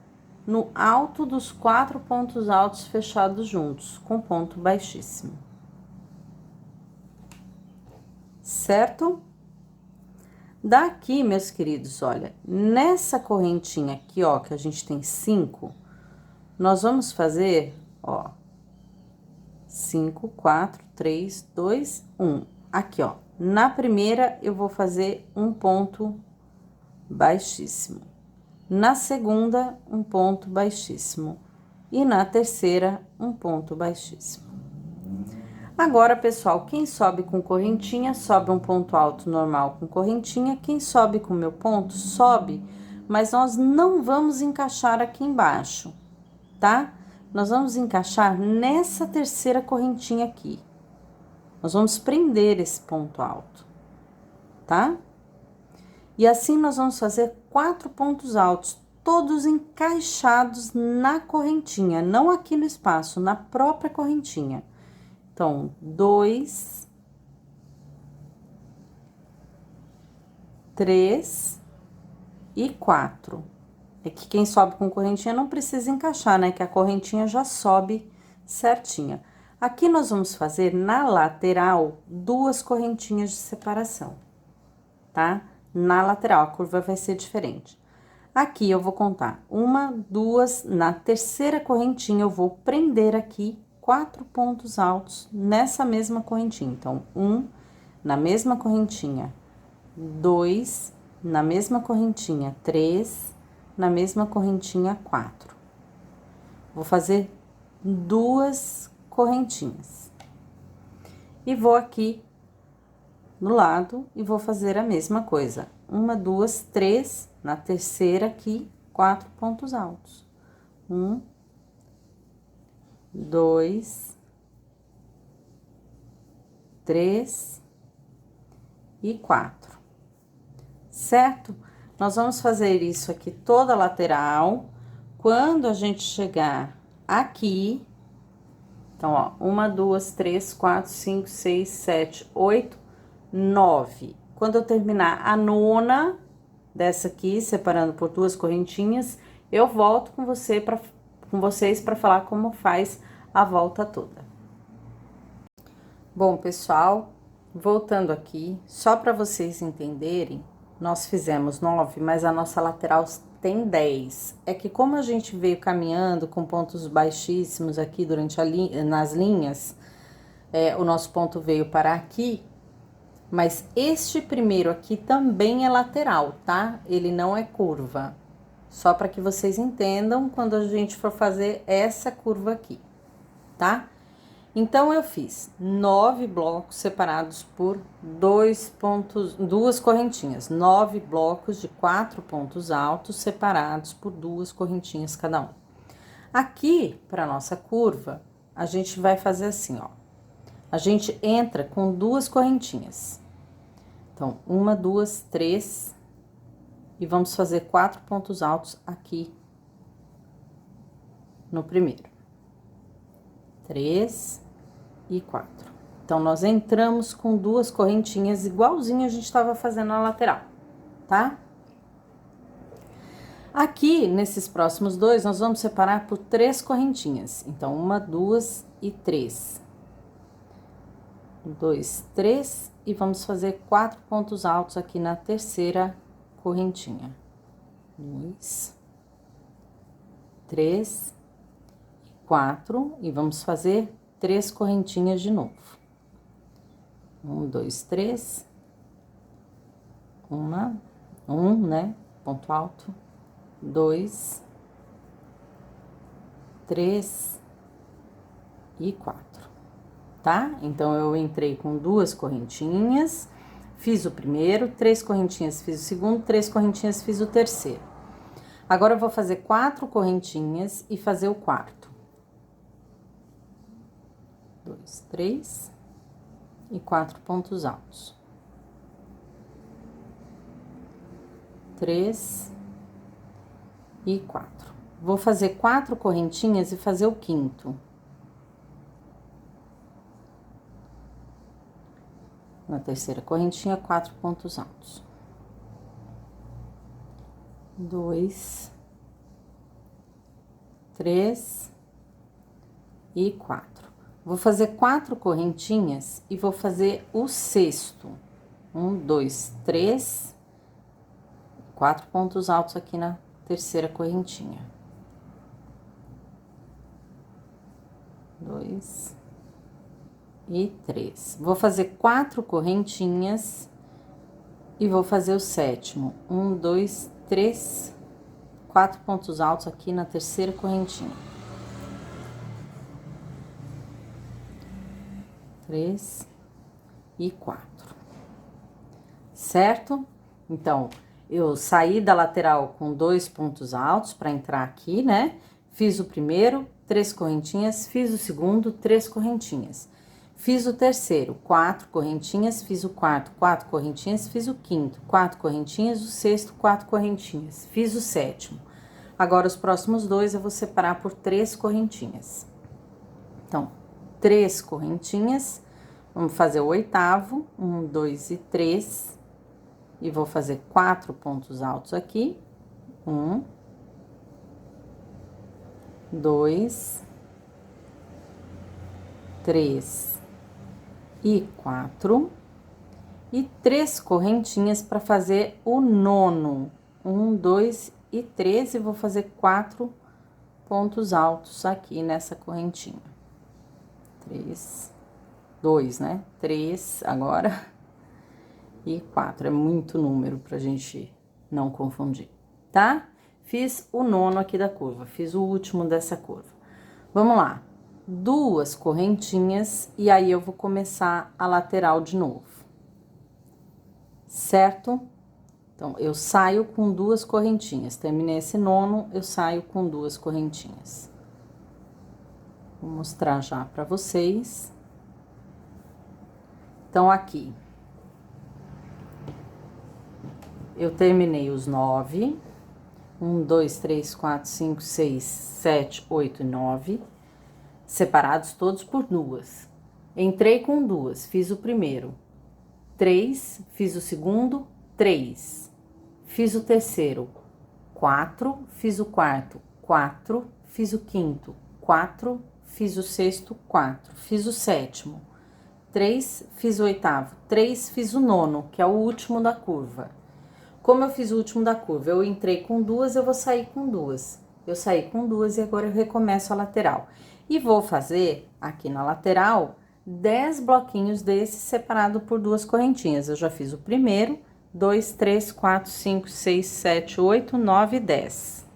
no alto dos 4 pontos altos fechados juntos, com ponto baixíssimo. Certo? Daqui, meus queridos, olha, nessa correntinha aqui, ó, que a gente tem 5, nós vamos fazer, ó, 5, 4, 3, 2, 1. Aqui, ó, na primeira eu vou fazer um ponto baixíssimo. Na segunda, um ponto baixíssimo. E na terceira, um ponto baixíssimo. Agora, pessoal, quem sobe com correntinha, sobe um ponto alto normal com correntinha. Quem sobe com meu ponto, sobe, mas nós não vamos encaixar aqui embaixo, tá? Nós vamos encaixar nessa terceira correntinha aqui. Nós vamos prender esse ponto alto, tá? E assim, nós vamos fazer 4 pontos altos, todos encaixados na correntinha, não aqui no espaço, na própria correntinha. Então, 2, 3 e 4. É que quem sobe com correntinha não precisa encaixar, né? Que a correntinha já sobe certinha. Aqui nós vamos fazer na lateral 2 correntinhas de separação, tá? Na lateral, a curva vai ser diferente. Aqui eu vou contar 1, 2, na terceira correntinha eu vou prender aqui 4 pontos altos nessa mesma correntinha. Então, 1 na mesma correntinha, 2 na mesma correntinha, 3 na mesma correntinha, 4. Vou fazer 2 correntinhas. E vou aqui no lado e vou fazer a mesma coisa. 1, 2, 3, na terceira aqui, 4 pontos altos. 1, 2, 3 e 4. Certo? Nós vamos fazer isso aqui toda a lateral. Quando a gente chegar aqui, então, ó, 1, 2, 3, 4, 5, 6, 7, 8, 9. Quando eu terminar a nona dessa aqui, separando por 2 correntinhas, eu volto com vocês para falar como faz a volta toda. Bom, pessoal, voltando aqui, só para vocês entenderem, nós fizemos 9, mas a nossa lateral tem 10. É que como a gente veio caminhando com pontos baixíssimos aqui durante nas linhas, o nosso ponto veio parar aqui, mas este primeiro aqui também é lateral, tá? Ele não é curva. Só para que vocês entendam quando a gente for fazer essa curva aqui, tá? Então, eu fiz 9 blocos separados por 2 correntinhas. 9 blocos de 4 pontos altos separados por 2 correntinhas cada um. Aqui, para nossa curva, a gente vai fazer assim, ó. A gente entra com 2 correntinhas. Então, 1, 2, 3, e vamos fazer 4 pontos altos aqui no primeiro. 3 e 4. Então, nós entramos com 2 correntinhas, igualzinho a gente estava fazendo na lateral, tá? Aqui, nesses próximos 2, nós vamos separar por 3 correntinhas. Então, 1, 2 e 3. 2, 3, e vamos fazer 4 pontos altos aqui na terceira correntinha. 2, 3, 4, e vamos fazer 3 correntinhas de novo. 1, 2, 3. Um, né? Ponto alto. 2, 3 e 4. Tá? Então, eu entrei com 2 correntinhas, fiz o primeiro, 3 correntinhas, fiz o segundo, 3 correntinhas, fiz o terceiro. Agora, eu vou fazer 4 correntinhas e fazer o quarto. 2, 3 e 4 pontos altos. 3 e 4. Vou fazer 4 correntinhas e fazer o quinto. Na terceira correntinha, 4 pontos altos. 2, 3 e 4. Vou fazer 4 correntinhas e vou fazer o sexto. 1, 2, 3, 4 pontos altos aqui na terceira correntinha. 2 e 3. Vou fazer 4 correntinhas e vou fazer o sétimo. 1, 2, 3, 4 pontos altos aqui na terceira correntinha. 3 e 4. Certo? Então, eu saí da lateral com 2 pontos altos para entrar aqui, né? Fiz o primeiro, 3 correntinhas, fiz o segundo, 3 correntinhas. Fiz o terceiro, 4 correntinhas, fiz o quarto, 4 correntinhas, fiz o quinto, 4 correntinhas, o sexto, 4 correntinhas, fiz o sétimo. Agora, os próximos 2 eu vou separar por 3 correntinhas. Então, 3 correntinhas, vamos fazer o oitavo, 1, 2 e 3, e vou fazer 4 pontos altos aqui. 1, 2, 3 e 4, e 3 correntinhas para fazer o nono. 1, 2 e 3, e vou fazer 4 pontos altos aqui nessa correntinha. 3, 2, né? 3 agora, e 4, é muito número pra gente não confundir, tá? Fiz o nono aqui da curva, fiz o último dessa curva. Vamos lá, 2 correntinhas, e aí eu vou começar a lateral de novo, certo? Então, eu saio com 2 correntinhas. Terminei esse nono, eu saio com 2 correntinhas. Vou mostrar já pra vocês. Então, aqui, eu terminei os 9. 1, 2, 3, 4, 5, 6, 7, 8 e 9. Separados todos por 2. Entrei com 2, fiz o primeiro. 3, fiz o segundo, 3. Fiz o terceiro, 4. Fiz o quarto, 4. Fiz o quinto, 4. Fiz o sexto, 4. Fiz o sétimo, 3. Fiz o oitavo, 3. Fiz o nono, que é o último da curva. Como eu fiz o último da curva, eu entrei com 2, eu vou sair com 2. Eu saí com 2 e agora eu recomeço a lateral. E vou fazer aqui na lateral 10 bloquinhos desse separado por 2 correntinhas. Eu já fiz o primeiro, 2, 3, 4, 5, 6, 7, 8, 9 e 10,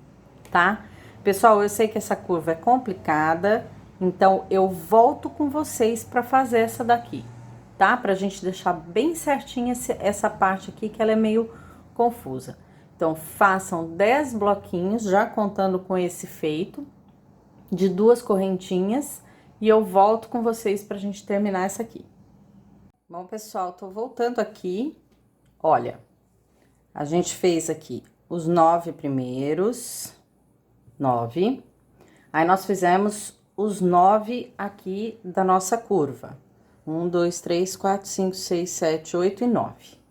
tá? Pessoal, eu sei que essa curva é complicada, então eu volto com vocês para fazer essa daqui, tá? Pra gente deixar bem certinha essa parte aqui, que ela é meio confusa. Então, façam 10 bloquinhos, já contando com esse feito, de 2 correntinhas, e eu volto com vocês pra gente terminar essa aqui. Bom, pessoal, tô voltando aqui. Olha, a gente fez aqui os 9 primeiros, 9. Aí, nós fizemos os 9 aqui da nossa curva. 1, 2, 3, 4, 5, 6, 7, 8 e 9.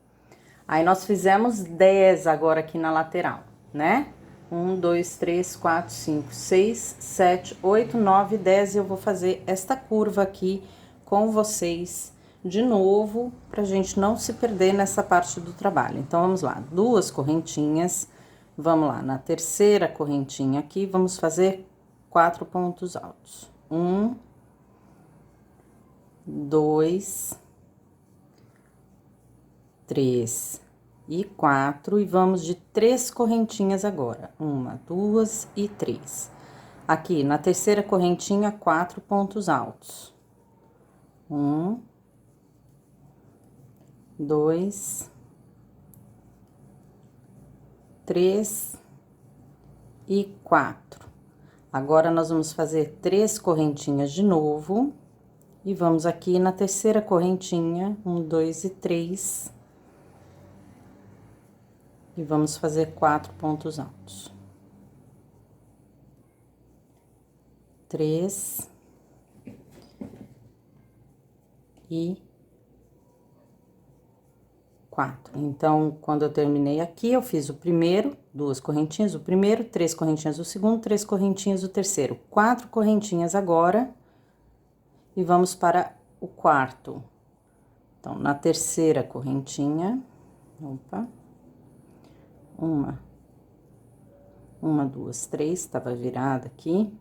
Aí, nós fizemos 10 agora aqui na lateral, né? 1, 2, 3, 4, 5, 6, 7, 8, 9, 10. E eu vou fazer esta curva aqui com vocês de novo, pra gente não se perder nessa parte do trabalho. Então, vamos lá. 2 correntinhas. Vamos lá, na terceira correntinha aqui, vamos fazer 4 pontos altos. 1, 2, 3 e 4, e vamos de 3 correntinhas agora. 1, 2 e 3. Aqui, na terceira correntinha, 4 pontos altos. 1, 2, 3 e 4. Agora, nós vamos fazer 3 correntinhas de novo. E vamos aqui na terceira correntinha, 1, 2 e 3. E vamos fazer 4 pontos altos. 3 e 4. Então, quando eu terminei aqui, eu fiz o primeiro, 2 correntinhas, o primeiro, 3 correntinhas o segundo, 3 correntinhas o terceiro, 4 correntinhas agora. E vamos para o quarto. Então, na terceira correntinha, opa, 1, 2, 3, estava virada aqui.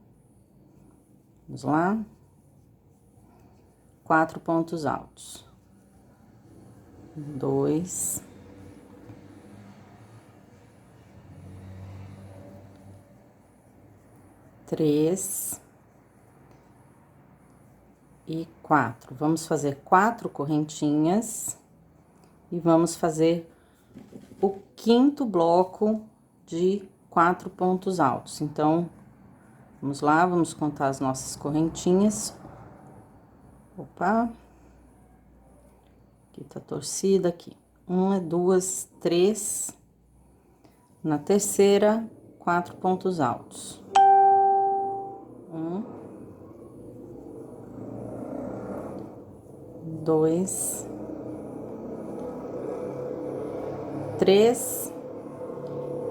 Vamos lá. 4 pontos altos. 2, 3 e 4. Vamos fazer 4 correntinhas e vamos fazer o quinto bloco de 4 pontos altos. Então, vamos lá, vamos contar as nossas correntinhas. Opa! Aqui tá torcida aqui. 1, 2, 3. Na terceira, 4 pontos altos. 1, 2, 3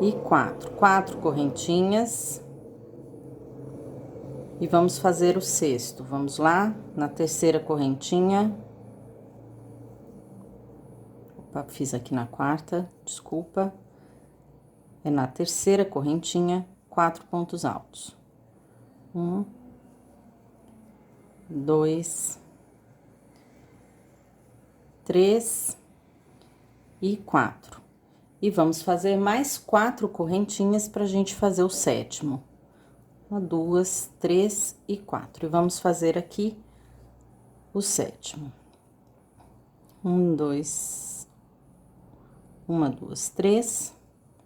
e 4. 4 correntinhas. E vamos fazer o sexto. Vamos lá, na terceira correntinha. Opa, fiz aqui na quarta, desculpa. É na terceira correntinha, 4 pontos altos. 1, 2, 3 e 4. E vamos fazer mais 4 correntinhas pra gente fazer o sétimo. 1, 2, 3 e 4. E vamos fazer aqui o sétimo. 1, 2, uma, duas, três.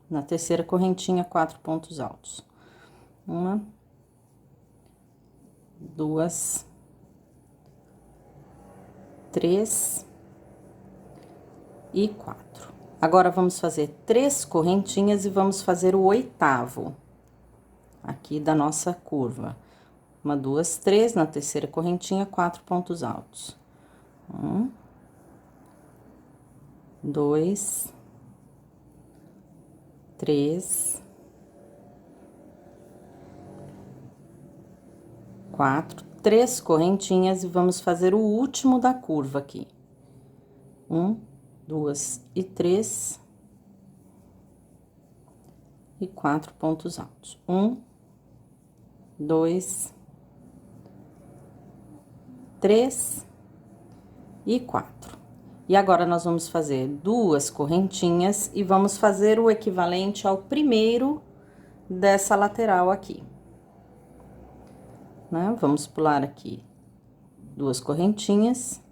Na terceira correntinha, 4 pontos altos. Uma, duas, três e 4. Agora, vamos fazer 3 correntinhas e vamos fazer o 8º aqui da nossa curva. Uma, duas, três, na terceira correntinha, 4 pontos altos. 1, 2, 3, 4, 3 correntinhas e vamos fazer o último da curva aqui. 1, 2 e 3 e 4 pontos altos. 1, 2, 3 e 4. E agora, nós vamos fazer 2 correntinhas e vamos fazer o equivalente ao primeiro dessa lateral aqui. Né? Vamos pular aqui 2 correntinhas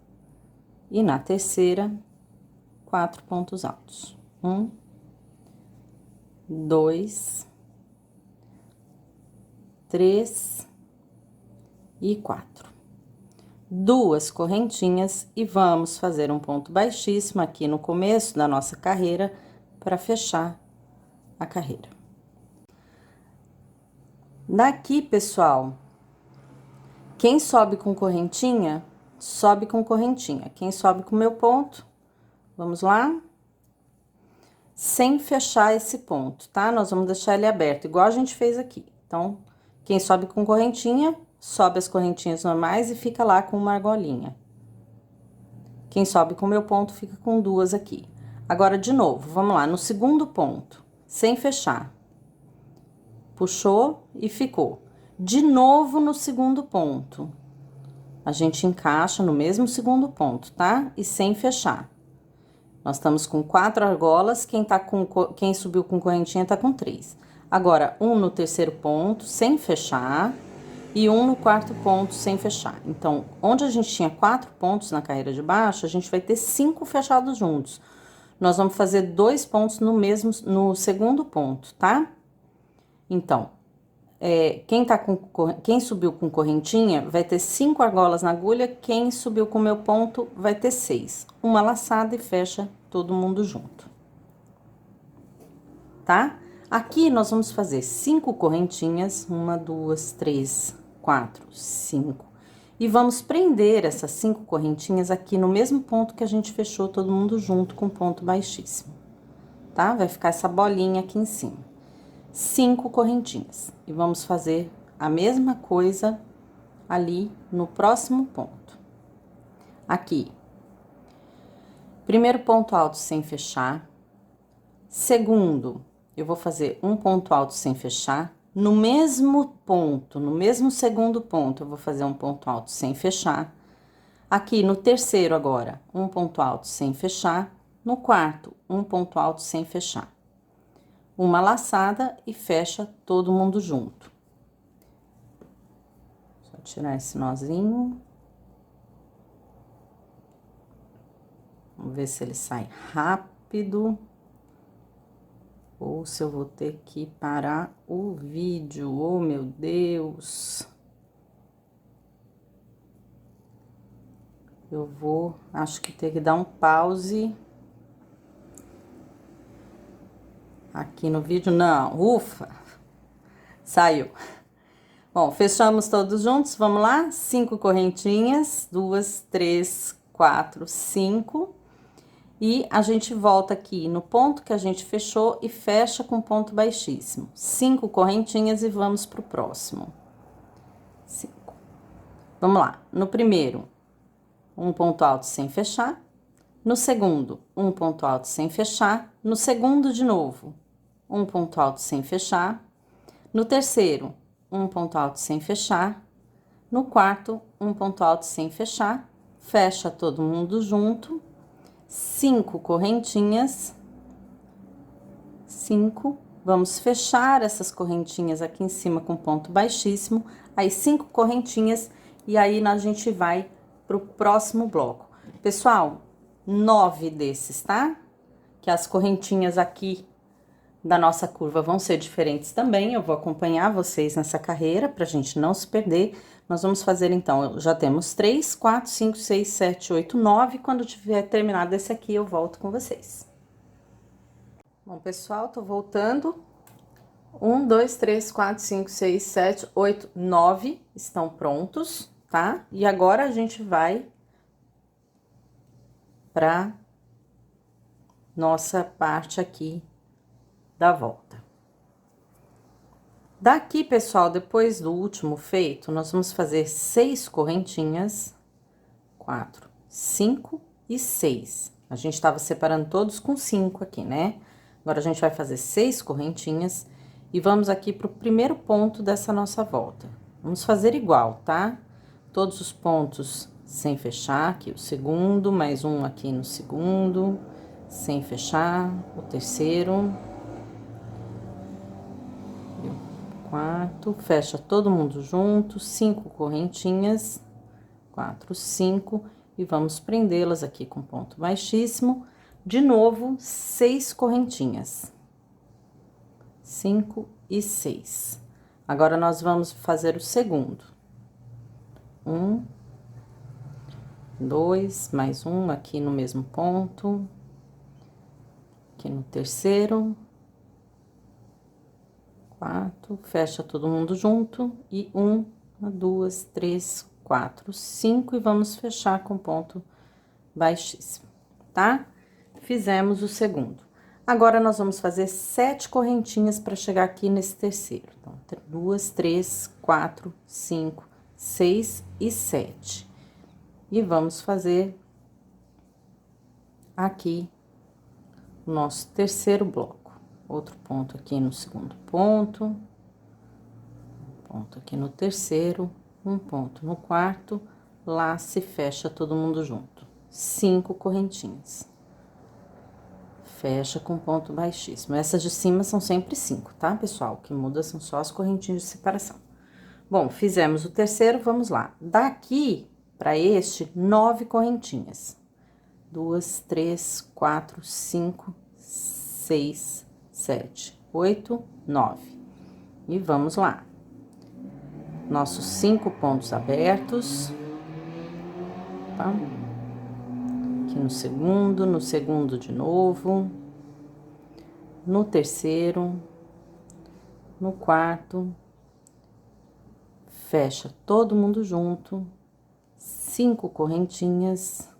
e na terceira, 4 pontos altos. 1, 2, 3 e 4. 2 correntinhas e vamos fazer um ponto baixíssimo aqui no começo da nossa carreira para fechar a carreira. Daqui, pessoal, quem sobe com correntinha, sobe com correntinha. Quem sobe com meu ponto, vamos lá? Sem fechar esse ponto, tá? Nós vamos deixar ele aberto, igual a gente fez aqui. Então, quem sobe com correntinha, sobe as correntinhas normais e fica lá com uma argolinha. Quem sobe com meu ponto, fica com 2 aqui. Agora, de novo, vamos lá, no segundo ponto, sem fechar. Puxou e ficou. De novo no segundo ponto. A gente encaixa no mesmo segundo ponto, tá? E sem fechar. Nós estamos com 4 argolas, quem subiu com correntinha tá com 3. Agora, um no terceiro ponto, sem fechar, e um no quarto ponto, sem fechar. Então, onde a gente tinha 4 pontos na carreira de baixo, a gente vai ter 5 fechados juntos. Nós vamos fazer 2 pontos no segundo ponto, tá? Então, quem subiu com correntinha vai ter 5 argolas na agulha, quem subiu com meu ponto vai ter 6. Uma laçada e fecha todo mundo junto. Tá? Aqui nós vamos fazer 5 correntinhas, 1, 2, 3, 4, 5. E vamos prender essas 5 correntinhas aqui no mesmo ponto que a gente fechou todo mundo junto com ponto baixíssimo. Tá? Vai ficar essa bolinha aqui em cima. 5 correntinhas. E vamos fazer a mesma coisa ali no próximo ponto. Aqui. Primeiro ponto alto sem fechar. Segundo, eu vou fazer um ponto alto sem fechar. No mesmo ponto, no mesmo segundo ponto, eu vou fazer um ponto alto sem fechar. Aqui no terceiro agora, um ponto alto sem fechar. No quarto, um ponto alto sem fechar. Uma laçada e fecha todo mundo junto. Só tirar esse nozinho. Vamos ver se ele sai rápido. Ou se eu vou ter que parar o vídeo. Oh, meu Deus! Eu vou, acho que ter que dar um pause. Aqui no vídeo, não. Ufa! Saiu. Bom, fechamos todos juntos, vamos lá? 5 correntinhas, 2, 3, 4, 5. E a gente volta aqui no ponto que a gente fechou e fecha com ponto baixíssimo. 5 correntinhas e vamos pro próximo. 5. Vamos lá. No primeiro, um ponto alto sem fechar. No segundo, um ponto alto sem fechar. No segundo, de novo, um ponto alto sem fechar. No terceiro, um ponto alto sem fechar. No quarto, um ponto alto sem fechar. Fecha todo mundo junto. 5 correntinhas, 5, vamos fechar essas correntinhas aqui em cima com ponto baixíssimo, aí 5 correntinhas, e aí a gente vai pro próximo bloco. Pessoal, 9 desses, tá? que as correntinhas aqui da nossa curva vão ser diferentes também. Eu vou acompanhar vocês nessa carreira pra gente não se perder. Nós vamos fazer, então, já temos 3, 4, 5, 6, 7, 8, 9. Quando tiver terminado esse aqui, eu volto com vocês. Bom, pessoal, tô voltando. 1, 2, 3, 4, 5, 6, 7, 8, 9 estão prontos, tá? E agora a gente vai pra nossa parte aqui da volta. Daqui, pessoal, depois do último feito, nós vamos fazer 6 correntinhas, 4, 5 e 6. A gente tava separando todos com 5 aqui, né? Agora, a gente vai fazer 6 correntinhas e vamos aqui pro primeiro ponto dessa nossa volta. Vamos fazer igual, tá? Todos os pontos sem fechar, aqui o segundo, mais um aqui no segundo, sem fechar, o terceiro, quarto, fecha todo mundo junto, 5 correntinhas, 4, 5, e vamos prendê-las aqui com ponto baixíssimo. De novo, 6 correntinhas, 5 e 6. Agora, nós vamos fazer o segundo. 1, 2, mais um aqui no mesmo ponto, aqui no terceiro, 4, fecha todo mundo junto, e 1, 2, 3, 4, 5, e vamos fechar com ponto baixíssimo, tá? Fizemos o segundo. Agora, nós vamos fazer 7 correntinhas para chegar aqui nesse terceiro. Então, 2, 3, 4, 5, 6 e 7. E vamos fazer aqui o nosso terceiro bloco. Outro ponto aqui no segundo ponto, ponto aqui no terceiro, um ponto no quarto, lá se fecha todo mundo junto. 5 correntinhas. Fecha com ponto baixíssimo. Essas de cima são sempre 5, tá, pessoal? O que muda são só as correntinhas de separação. Bom, fizemos o terceiro, vamos lá. Daqui para este, 9 correntinhas. 2, 3, 4, 5, 6, 7, 8, 9. E vamos lá. Nossos 5 pontos abertos. Tá? Aqui no segundo de novo. No terceiro. No quarto. Fecha todo mundo junto. 5 correntinhas.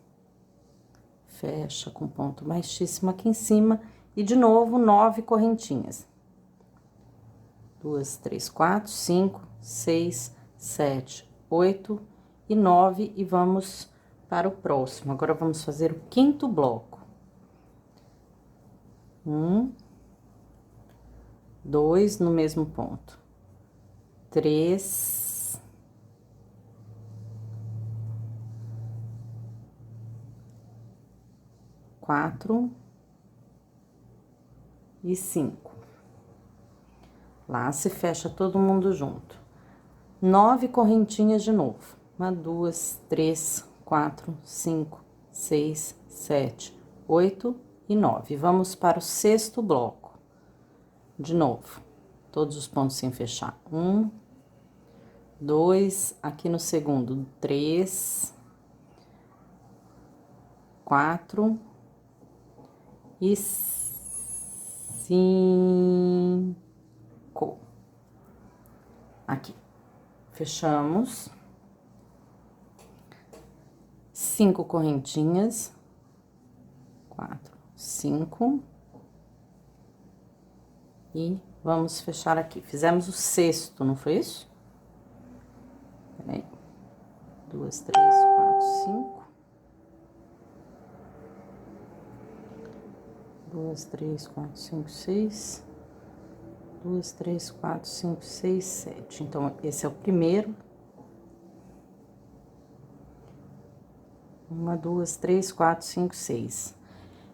Fecha com ponto baixíssimo aqui em cima. E de novo, 9 correntinhas. 2, 3, 4, 5, 6, 7, 8 e 9. E vamos para o próximo. Agora, vamos fazer o quinto bloco. 1, 2 no mesmo ponto. 3, 4 e 5. Lá se fecha todo mundo junto. 9 correntinhas de novo. 1, 2, 3, 4, 5, 6, 7, 8 e 9. Vamos para o sexto bloco. De novo, todos os pontos sem fechar. 1, 2, aqui no segundo, 3, 4 e 5. Aqui. Fechamos. 5 correntinhas. 4, 5. E vamos fechar aqui. Fizemos o sexto, não foi isso? Peraí. 2, 3, 4, 5. 2, 3, 4, 5, 6. 2, 3, 4, 5, 6, 7. Então, esse é o primeiro. 1, 2, 3, 4, 5, 6.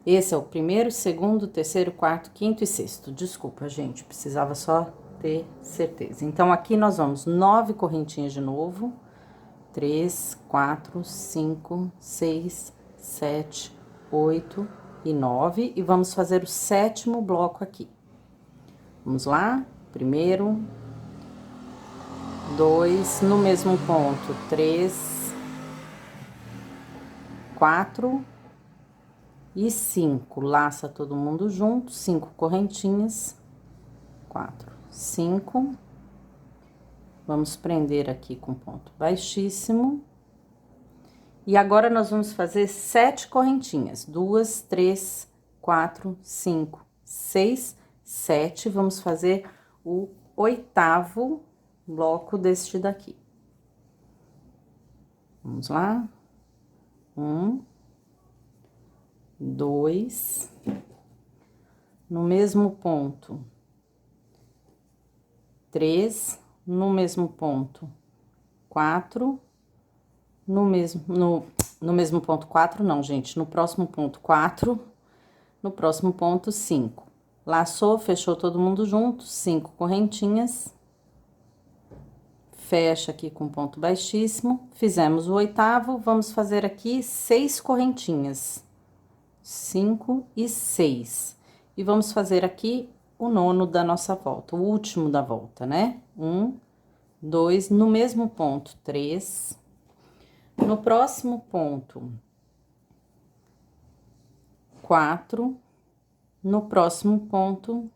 Esse é o primeiro, segundo, terceiro, quarto, quinto e sexto. Desculpa, gente, precisava só ter certeza. Então, aqui nós vamos 9 correntinhas de novo. 3, 4, 5, 6, 7, 8 e 9, e vamos fazer o 7º bloco aqui. Vamos lá? Primeiro, 2, no mesmo ponto, 3, 4 e 5. Laça todo mundo junto, 5 correntinhas, 4, 5. Vamos prender aqui com ponto baixíssimo. E agora, nós vamos fazer 7 correntinhas. 2, 3, 4, 5, 6, 7. Vamos fazer o 8º bloco deste daqui. Vamos lá. 1, 2, no mesmo ponto, 3, no mesmo ponto, 4, no mesmo ponto 4, não, gente, no próximo ponto 4, no próximo ponto 5. Laçou, fechou todo mundo junto, 5 correntinhas, fecha aqui com ponto baixíssimo, fizemos o 8º, vamos fazer aqui 6 correntinhas, 5 e 6. E vamos fazer aqui o 9º da nossa volta, o último da volta, né? 1, 2, no mesmo ponto, 3. No próximo ponto, 4. No próximo ponto,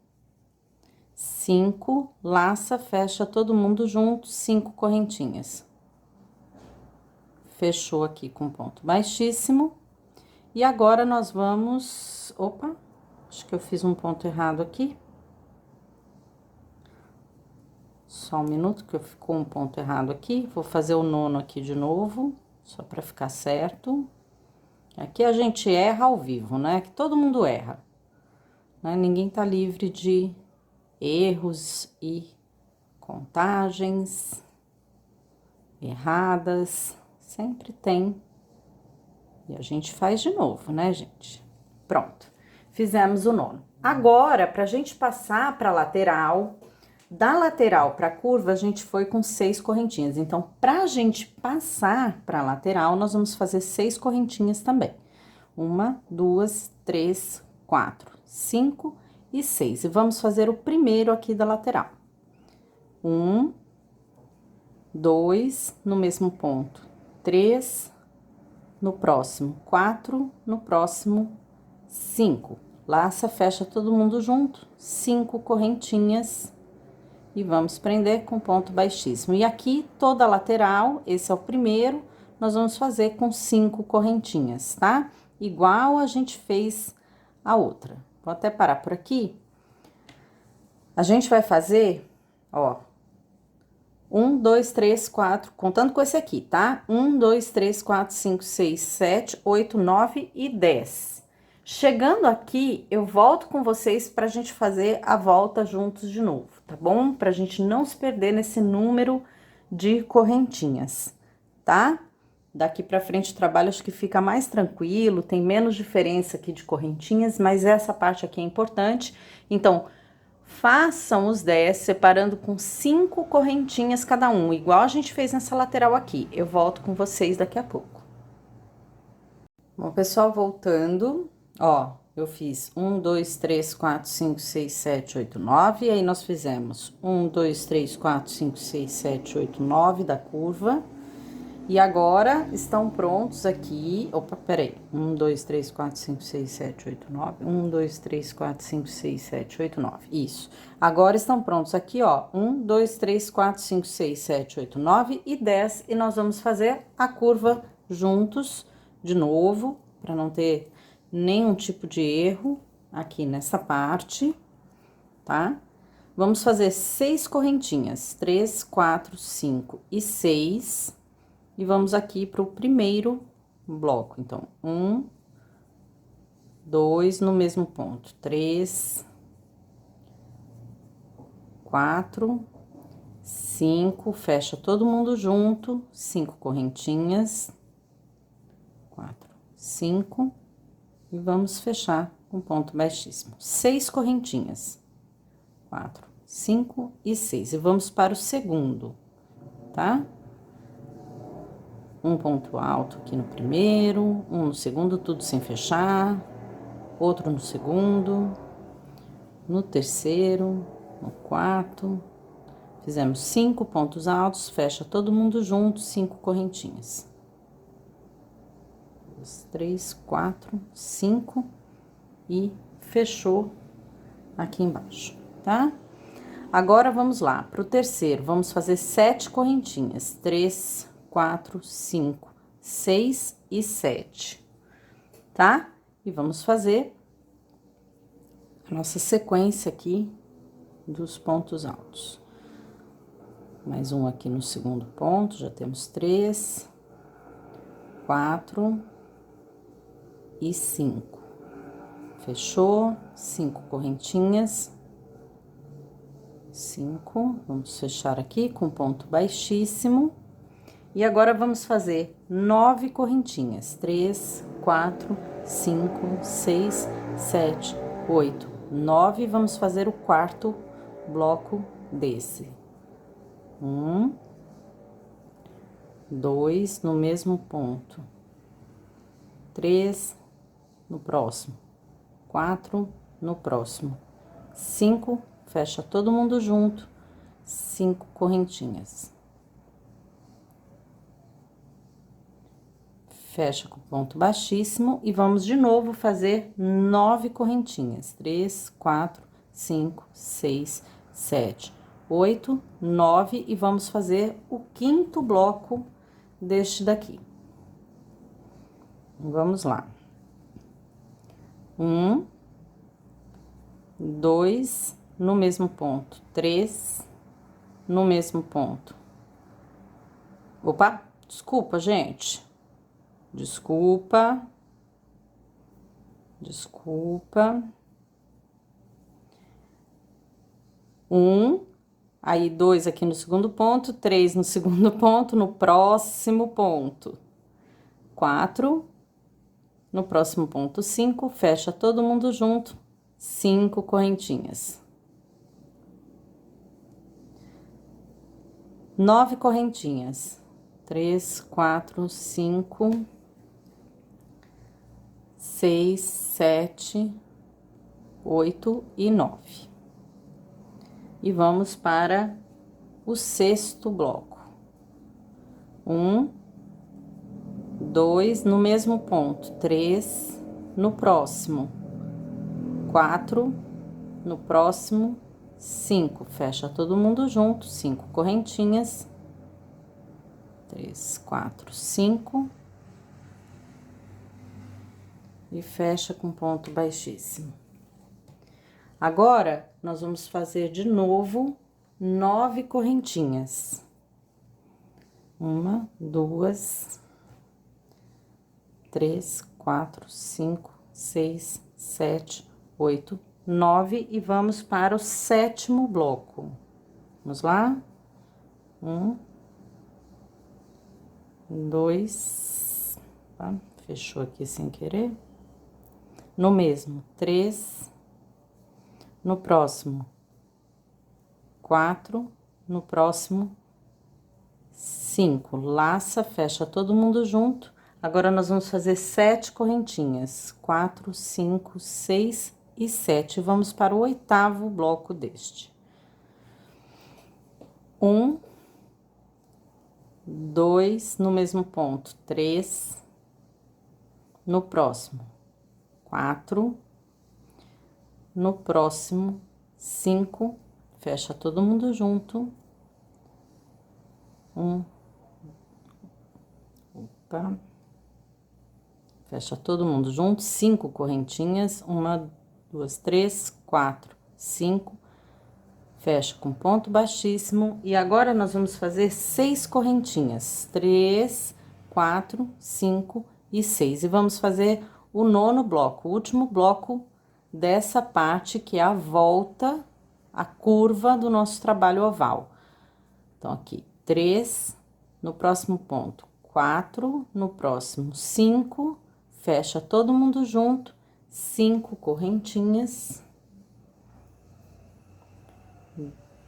5. Laça, fecha todo mundo junto, 5 correntinhas. Fechou aqui com ponto baixíssimo. E agora, nós vamos... Opa, acho que eu fiz um ponto errado aqui. Só um minuto, que ficou um ponto errado aqui. Vou fazer o 9º aqui de novo, só para ficar certo. Aqui a gente erra ao vivo, né? Que todo mundo erra, né? Ninguém tá livre de erros e contagens erradas. Sempre tem. E a gente faz de novo, né, gente? Pronto. Fizemos o 9º. Agora, pra gente passar pra lateral... Da lateral para a curva, a gente foi com 6 correntinhas. Então, pra gente passar para a lateral, nós vamos fazer 6 correntinhas também. 1, 2, 3, 4, 5 e 6. E vamos fazer o primeiro aqui da lateral. 1, 2, no mesmo ponto. 3, no próximo. 4, no próximo. 5. Laça, fecha todo mundo junto. 5 correntinhas. E vamos prender com ponto baixíssimo. E aqui, toda a lateral, esse é o primeiro, nós vamos fazer com 5 correntinhas, tá? Igual a gente fez a outra. Vou até parar por aqui. A gente vai fazer, ó, 1, 2, 3, 4, contando com esse aqui, tá? 1, 2, 3, 4, 5, 6, 7, 8, 9 e 10. Chegando aqui, eu volto com vocês pra gente fazer a volta juntos de novo, tá bom? Pra gente não se perder nesse número de correntinhas, tá? Daqui pra frente o trabalho acho que fica mais tranquilo, tem menos diferença aqui de correntinhas, mas essa parte aqui é importante. Então, façam os 10 separando com 5 correntinhas cada um, igual a gente fez nessa lateral aqui. Eu volto com vocês daqui a pouco. Bom, pessoal, voltando... Ó, eu fiz 1, 2, 3, 4, 5, 6, 7, 8, 9. E aí, nós fizemos 1, 2, 3, 4, 5, 6, 7, 8, 9 da curva. E agora, estão prontos aqui... Opa, peraí. 1, 2, 3, 4, 5, 6, 7, 8, 9. 1, 2, 3, 4, 5, 6, 7, 8, 9. Isso. Agora, estão prontos aqui, ó. 1, 2, 3, 4, 5, 6, 7, 8, 9 e 10. E nós vamos fazer a curva juntos, de novo, para não ter nenhum tipo de erro aqui nessa parte, tá? Vamos fazer 6 correntinhas, 3, 4, 5 e 6, e vamos aqui pro primeiro bloco. Então, 1, 2, no mesmo ponto, 3, 4, 5, fecha todo mundo junto, 5 correntinhas, 4, 5, e vamos fechar com ponto baixíssimo. 6 correntinhas, 4, 5 e 6. E vamos para o segundo, tá? Um ponto alto aqui no primeiro, um no segundo, tudo sem fechar. outro no segundo, no terceiro, no quarto. Fizemos 5 pontos altos, fecha todo mundo junto, 5 correntinhas. 2, 3, 4, 5 e fechou aqui embaixo, tá? Agora, vamos lá, pro terceiro, vamos fazer 7 correntinhas. 3, 4, 5, 6 e 7, tá? E vamos fazer a nossa sequência aqui dos pontos altos. Mais um aqui no segundo ponto, já temos 3, 4 e 5. Fechou, 5 correntinhas. 5, vamos fechar aqui com ponto baixíssimo. E agora, vamos fazer 9 correntinhas. 3, 4, 5, 6, 7, 8, 9. Vamos fazer o quarto bloco desse. 1, 2 no mesmo ponto, 3 no próximo, 4 no próximo, 5, fecha todo mundo junto, 5 correntinhas. Fecha com ponto baixíssimo e vamos de novo fazer 9 correntinhas. 3, 4, 5, 6, 7, 8, 9 e vamos fazer o quinto bloco deste daqui. Vamos lá. 1, 2 no mesmo ponto, 3 no mesmo ponto. Opa, desculpa, gente. Desculpa. Desculpa. 1, aí 2 aqui no segundo ponto, 3 no segundo ponto, no próximo ponto. 4, no próximo ponto, 5, fecha todo mundo junto, 5 correntinhas. 9 correntinhas. 3, 4, 5, 6, 7, 8 e 9. E vamos para o sexto bloco. 1, 2 no mesmo ponto, 3 no próximo, 4 no próximo, 5, fecha todo mundo junto, 5 correntinhas. 3, 4, 5. E fecha com ponto baixíssimo. Agora, nós vamos fazer de novo 9 correntinhas. 1, 2, 3, 4, 5, 6, 7, 8, 9. E vamos para o sétimo bloco. Vamos lá? 1, 2, tá? Fechou aqui sem querer. No mesmo, 3, no próximo, 4, no próximo, 5. Laça, fecha todo mundo junto. Agora, nós vamos fazer 7 correntinhas, 4, 5, 6 e 7. Vamos para o oitavo bloco deste. 1, 2 no mesmo ponto, 3 no próximo, 4 no próximo, 5, fecha todo mundo junto. 1, opa, fecha todo mundo junto, 5 correntinhas, 1, 2, 3, 4, 5, fecha com ponto baixíssimo. E agora, nós vamos fazer 6 correntinhas, 3, 4, 5 e 6. E vamos fazer o nono bloco, o último bloco dessa parte, que é a volta, a curva do nosso trabalho oval. Então, aqui, 3 no próximo ponto, 4 no próximo, 5, fecha todo mundo junto, 5 correntinhas.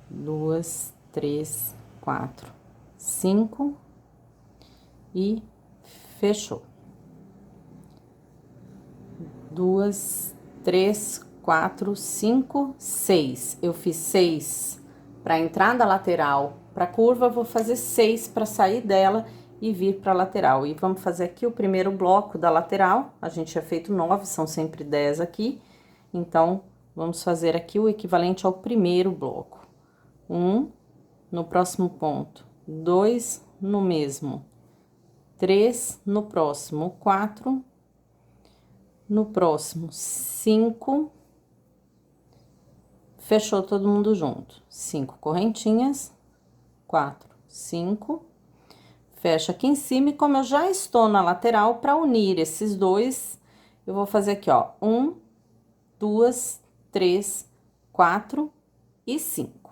2, 3, 4, 5 e fechou. 2, 3, 4, 5, 6. Eu fiz 6 para entrada lateral para curva, eu vou fazer 6 para sair dela e vir para lateral. E vamos fazer aqui o primeiro bloco da lateral. A gente tinha feito 9, são sempre 10 aqui. Então, vamos fazer aqui o equivalente ao primeiro bloco. 1 no próximo ponto, 2 no mesmo, 3 no próximo, 4 no próximo, 5, fechou todo mundo junto. 5 correntinhas, 4, 5, fecha aqui em cima, e como eu já estou na lateral, para unir esses dois, eu vou fazer aqui, ó, 1, 2, 3, 4 e 5.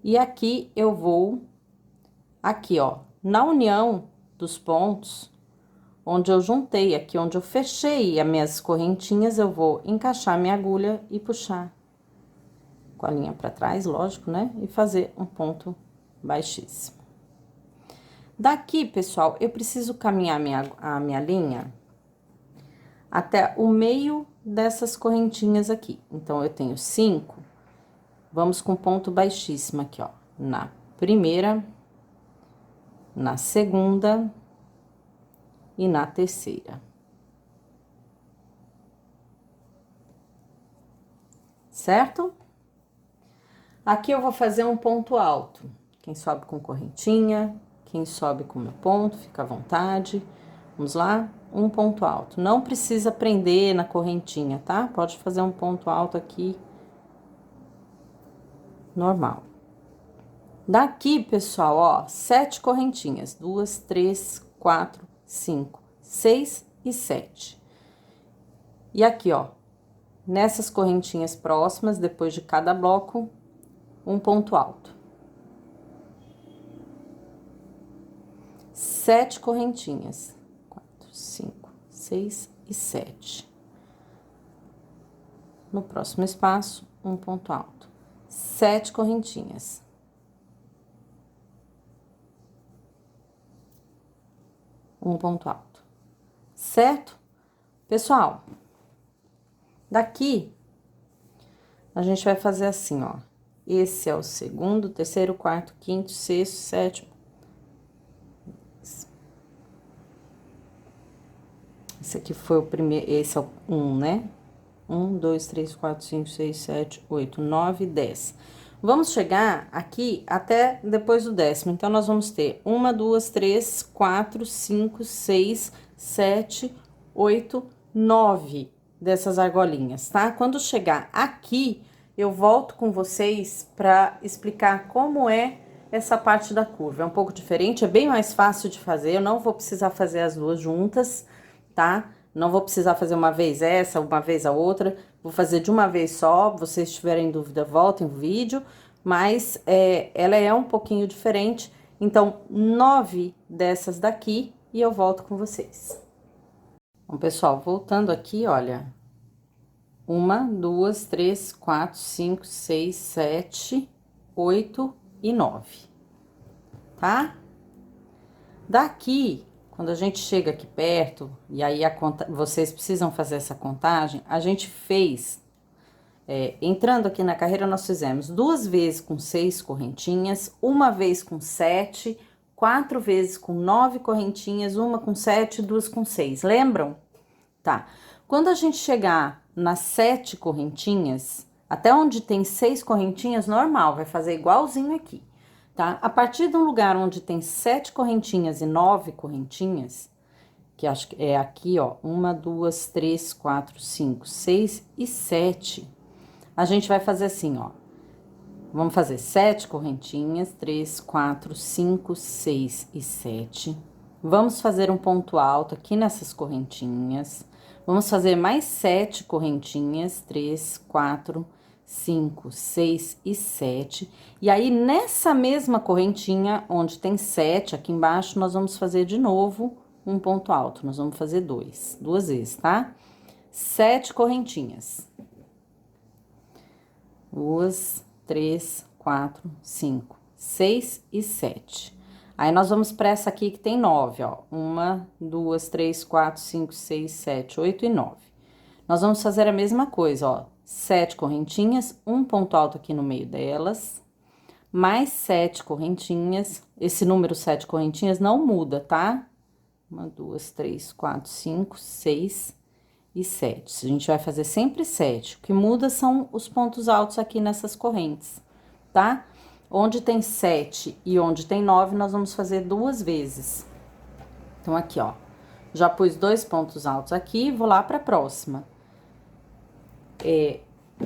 E aqui eu vou, aqui, ó, na união dos pontos, onde eu juntei, aqui onde eu fechei as minhas correntinhas, eu vou encaixar minha agulha e puxar com a linha para trás, lógico, né? E fazer um ponto baixíssimo. Daqui, pessoal, eu preciso caminhar a minha linha até o meio dessas correntinhas aqui. Então, eu tenho 5, vamos com ponto baixíssimo aqui, ó, na primeira, na segunda e na terceira. Certo? Aqui eu vou fazer um ponto alto. Quem sobe com correntinha, quem sobe com meu ponto, fica à vontade. Vamos lá? Um ponto alto. Não precisa prender na correntinha, tá? Pode fazer um ponto alto aqui, normal. Daqui, pessoal, ó, 7 correntinhas. 2, 3, 4, 5, 6 e 7. E aqui, ó, nessas correntinhas próximas, depois de cada bloco, um ponto alto. 7 correntinhas. 4, 5, 6 e 7. No próximo espaço, um ponto alto. 7 correntinhas. Um ponto alto. Certo? Pessoal, daqui, a gente vai fazer assim, ó. Esse é o segundo, terceiro, quarto, quinto, sexto, sétimo. Esse aqui foi o primeiro, esse é o 1, né? 1, 2, 3, 4, 5, 6, 7, 8, 9, 10. Vamos chegar aqui até depois do 10º. Então, nós vamos ter 1, 2, 3, 4, 5, 6, 7, 8, 9 dessas argolinhas, tá? Quando chegar aqui, eu volto com vocês para explicar como é essa parte da curva. É um pouco diferente, é bem mais fácil de fazer. Eu não vou precisar fazer as duas juntas, tá? Não vou precisar fazer uma vez essa, uma vez a outra. Vou fazer de uma vez só. Se vocês tiverem dúvida, voltem o vídeo. Mas ela é um pouquinho diferente. Então, 9 dessas daqui e eu volto com vocês. Bom, pessoal, voltando aqui, olha. 1, 2, 3, 4, 5, 6, 7, 8 e 9. Tá? Daqui, quando a gente chega aqui perto, e aí vocês precisam fazer essa contagem, a gente fez, entrando aqui na carreira, nós fizemos 2 vezes com 6 correntinhas, 1 vez com 7, 4 vezes com 9 correntinhas, 1 com 7, 2 com 6, lembram? Tá. Quando a gente chegar nas 7 correntinhas, até onde tem 6 correntinhas, normal, vai fazer igualzinho aqui. Tá? A partir de um lugar onde tem 7 correntinhas e 9 correntinhas, que acho que é aqui, ó, 1, 2, 3, 4, 5, 6 e 7, a gente vai fazer assim, ó. Vamos fazer 7 correntinhas, 3, 4, 5, 6 e 7. Vamos fazer um ponto alto aqui nessas correntinhas. Vamos fazer mais 7 correntinhas, 3, 4, 5, 6 e 7. E aí, nessa mesma correntinha, onde tem 7 aqui embaixo, nós vamos fazer de novo um ponto alto. Nós vamos fazer 2 vezes, tá? 7 correntinhas. 2, 3, 4, 5, 6 e 7. Aí, nós vamos para essa aqui que tem 9, ó. 1, 2, 3, 4, 5, 6, 7, 8 e 9. Nós vamos fazer a mesma coisa, ó. 7 correntinhas, um ponto alto aqui no meio delas, mais 7 correntinhas. Esse número 7 correntinhas não muda, tá? 1, 2, 3, 4, 5, 6 e 7. A gente vai fazer sempre 7. O que muda são os pontos altos aqui nessas correntes, tá? Onde tem 7 e onde tem 9, nós vamos fazer 2 vezes. Então, aqui, ó. Já pus 2 pontos altos aqui, vou lá pra próxima.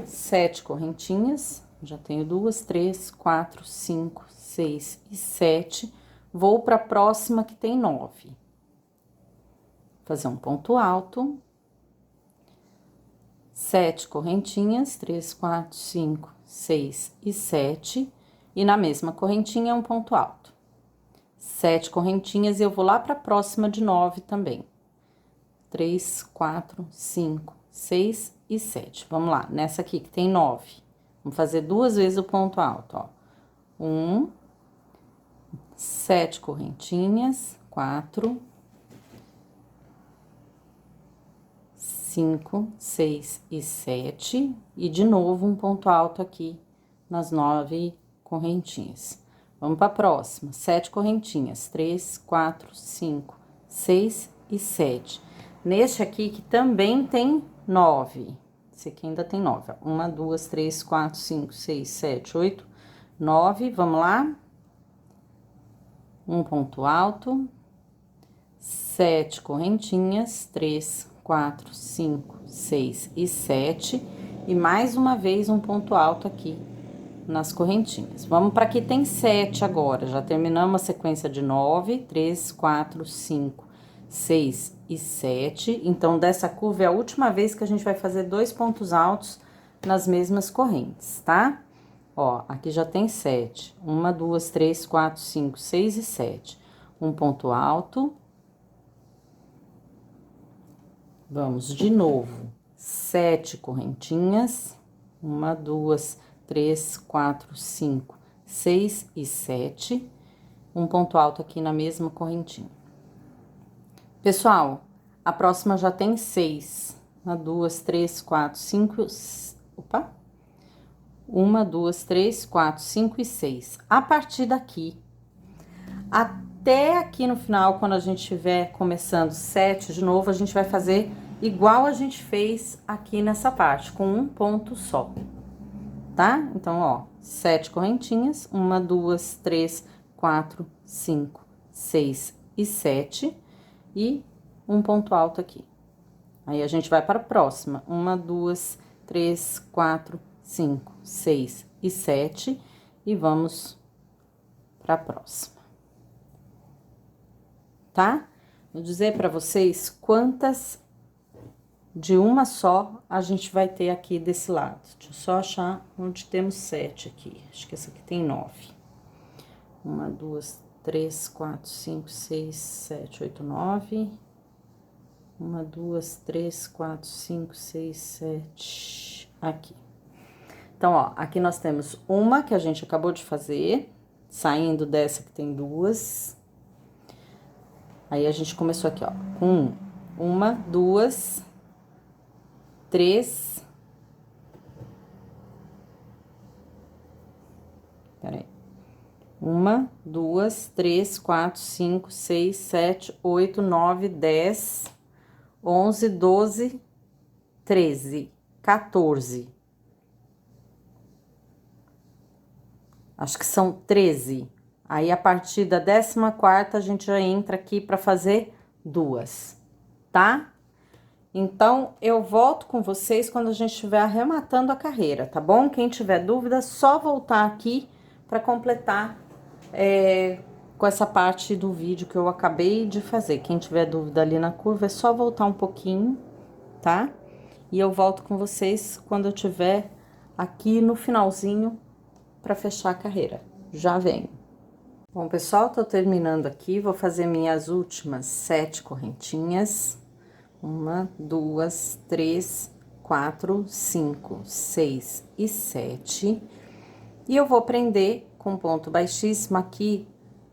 7 correntinhas, já tenho 2, 3, 4, 5, 6 e 7. Vou pra próxima que tem 9. Fazer um ponto alto. 7 correntinhas, 3, 4, 5, 6 e 7. E na mesma correntinha, um ponto alto. 7 correntinhas e eu vou lá pra próxima de 9 também. 3, 4, 5, 6 e 7. Vamos lá, nessa aqui que tem 9. Vamos fazer 2 vezes o ponto alto, ó. 1, 7 correntinhas, 4, 5, 6 e 7. E de novo um ponto alto aqui nas 9 correntinhas. Vamos para a próxima. 7 correntinhas, 3, 4, 5, 6 e 7. Neste aqui que também tem 9. Esse aqui ainda tem 9. 1, 2, 3, 4, 5, 6, 7, 8, 9. Vamos lá. Um ponto alto. 7 correntinhas, 3, 4, 5, 6 e 7. E mais uma vez um ponto alto aqui nas correntinhas. Vamos para aqui tem 7 agora. Já terminamos a sequência de 9, 3, 4, 5, 6 e 7. Então, dessa curva é a última vez que a gente vai fazer 2 pontos altos nas mesmas correntes, tá? Ó, aqui já tem 7. 1, 2, 3, 4, 5, 6 e 7. Um ponto alto. Vamos de novo. 7 correntinhas. 1, 2, 3, 4, 5, 6 e 7. Um ponto alto aqui na mesma correntinha. Pessoal, a próxima já tem 6. 1, 2, 3, 4, 5. Opa! 1, 2, 3, 4, 5 e 6. A partir daqui, até aqui no final, quando a gente estiver começando 7 de novo, a gente vai fazer igual a gente fez aqui nessa parte, com um ponto só. Tá? Então, ó, 7 correntinhas, 1, 2, 3, 4, 5, 6 e 7, e um ponto alto aqui. Aí, a gente vai para a próxima, 1, 2, 3, 4, 5, 6 e 7, e vamos para a próxima. Tá? Vou dizer para vocês quantas de uma só a gente vai ter aqui desse lado. Deixa eu só achar onde temos 7 aqui. Acho que essa aqui tem 9. 1, 2, 3, 4, 5, 6, 7, 8, 9. 1, 2, 3, 4, 5, 6, 7. Aqui. Então, ó, aqui nós temos uma que a gente acabou de fazer, saindo dessa que tem 2. Aí, a gente começou aqui, ó, com 1, 2, 3. Peraí. 1, 2, 3, 4, 5, 6, 7, 8, 9, 10, 11, 12, 13, 14. Acho que são 13. Aí, a partir da 14ª, a gente já entra aqui para fazer 2, tá? Então, eu volto com vocês quando a gente estiver arrematando a carreira, tá bom? Quem tiver dúvida, só voltar aqui para completar com essa parte do vídeo que eu acabei de fazer. Quem tiver dúvida ali na curva, é só voltar um pouquinho, tá? E eu volto com vocês quando eu tiver aqui no finalzinho para fechar a carreira. Já venho. Bom, pessoal, tô terminando aqui, vou fazer minhas últimas 7 correntinhas. 1, 2, 3, 4, 5, 6 e 7. E eu vou prender com ponto baixíssimo aqui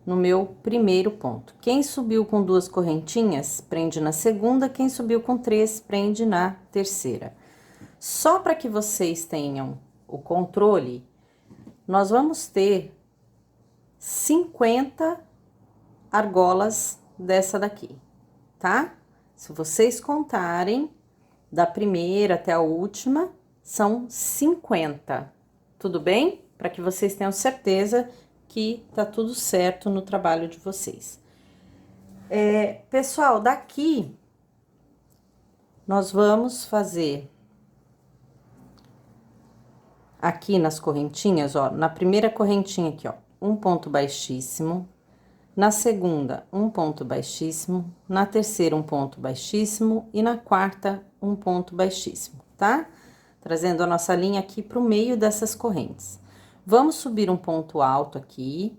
no meu primeiro ponto. Quem subiu com 2 correntinhas, prende na segunda, quem subiu com 3, prende na terceira. Só para que vocês tenham o controle, nós vamos ter 50 argolas dessa daqui, tá? Se vocês contarem, da primeira até a última, são 50, tudo bem? Para que vocês tenham certeza que tá tudo certo no trabalho de vocês. Pessoal, daqui, nós vamos fazer aqui nas correntinhas, ó, na primeira correntinha aqui, ó, um ponto baixíssimo, na segunda, um ponto baixíssimo, na terceira, um ponto baixíssimo e na quarta, um ponto baixíssimo, tá? Trazendo a nossa linha aqui pro meio dessas correntes. Vamos subir um ponto alto aqui,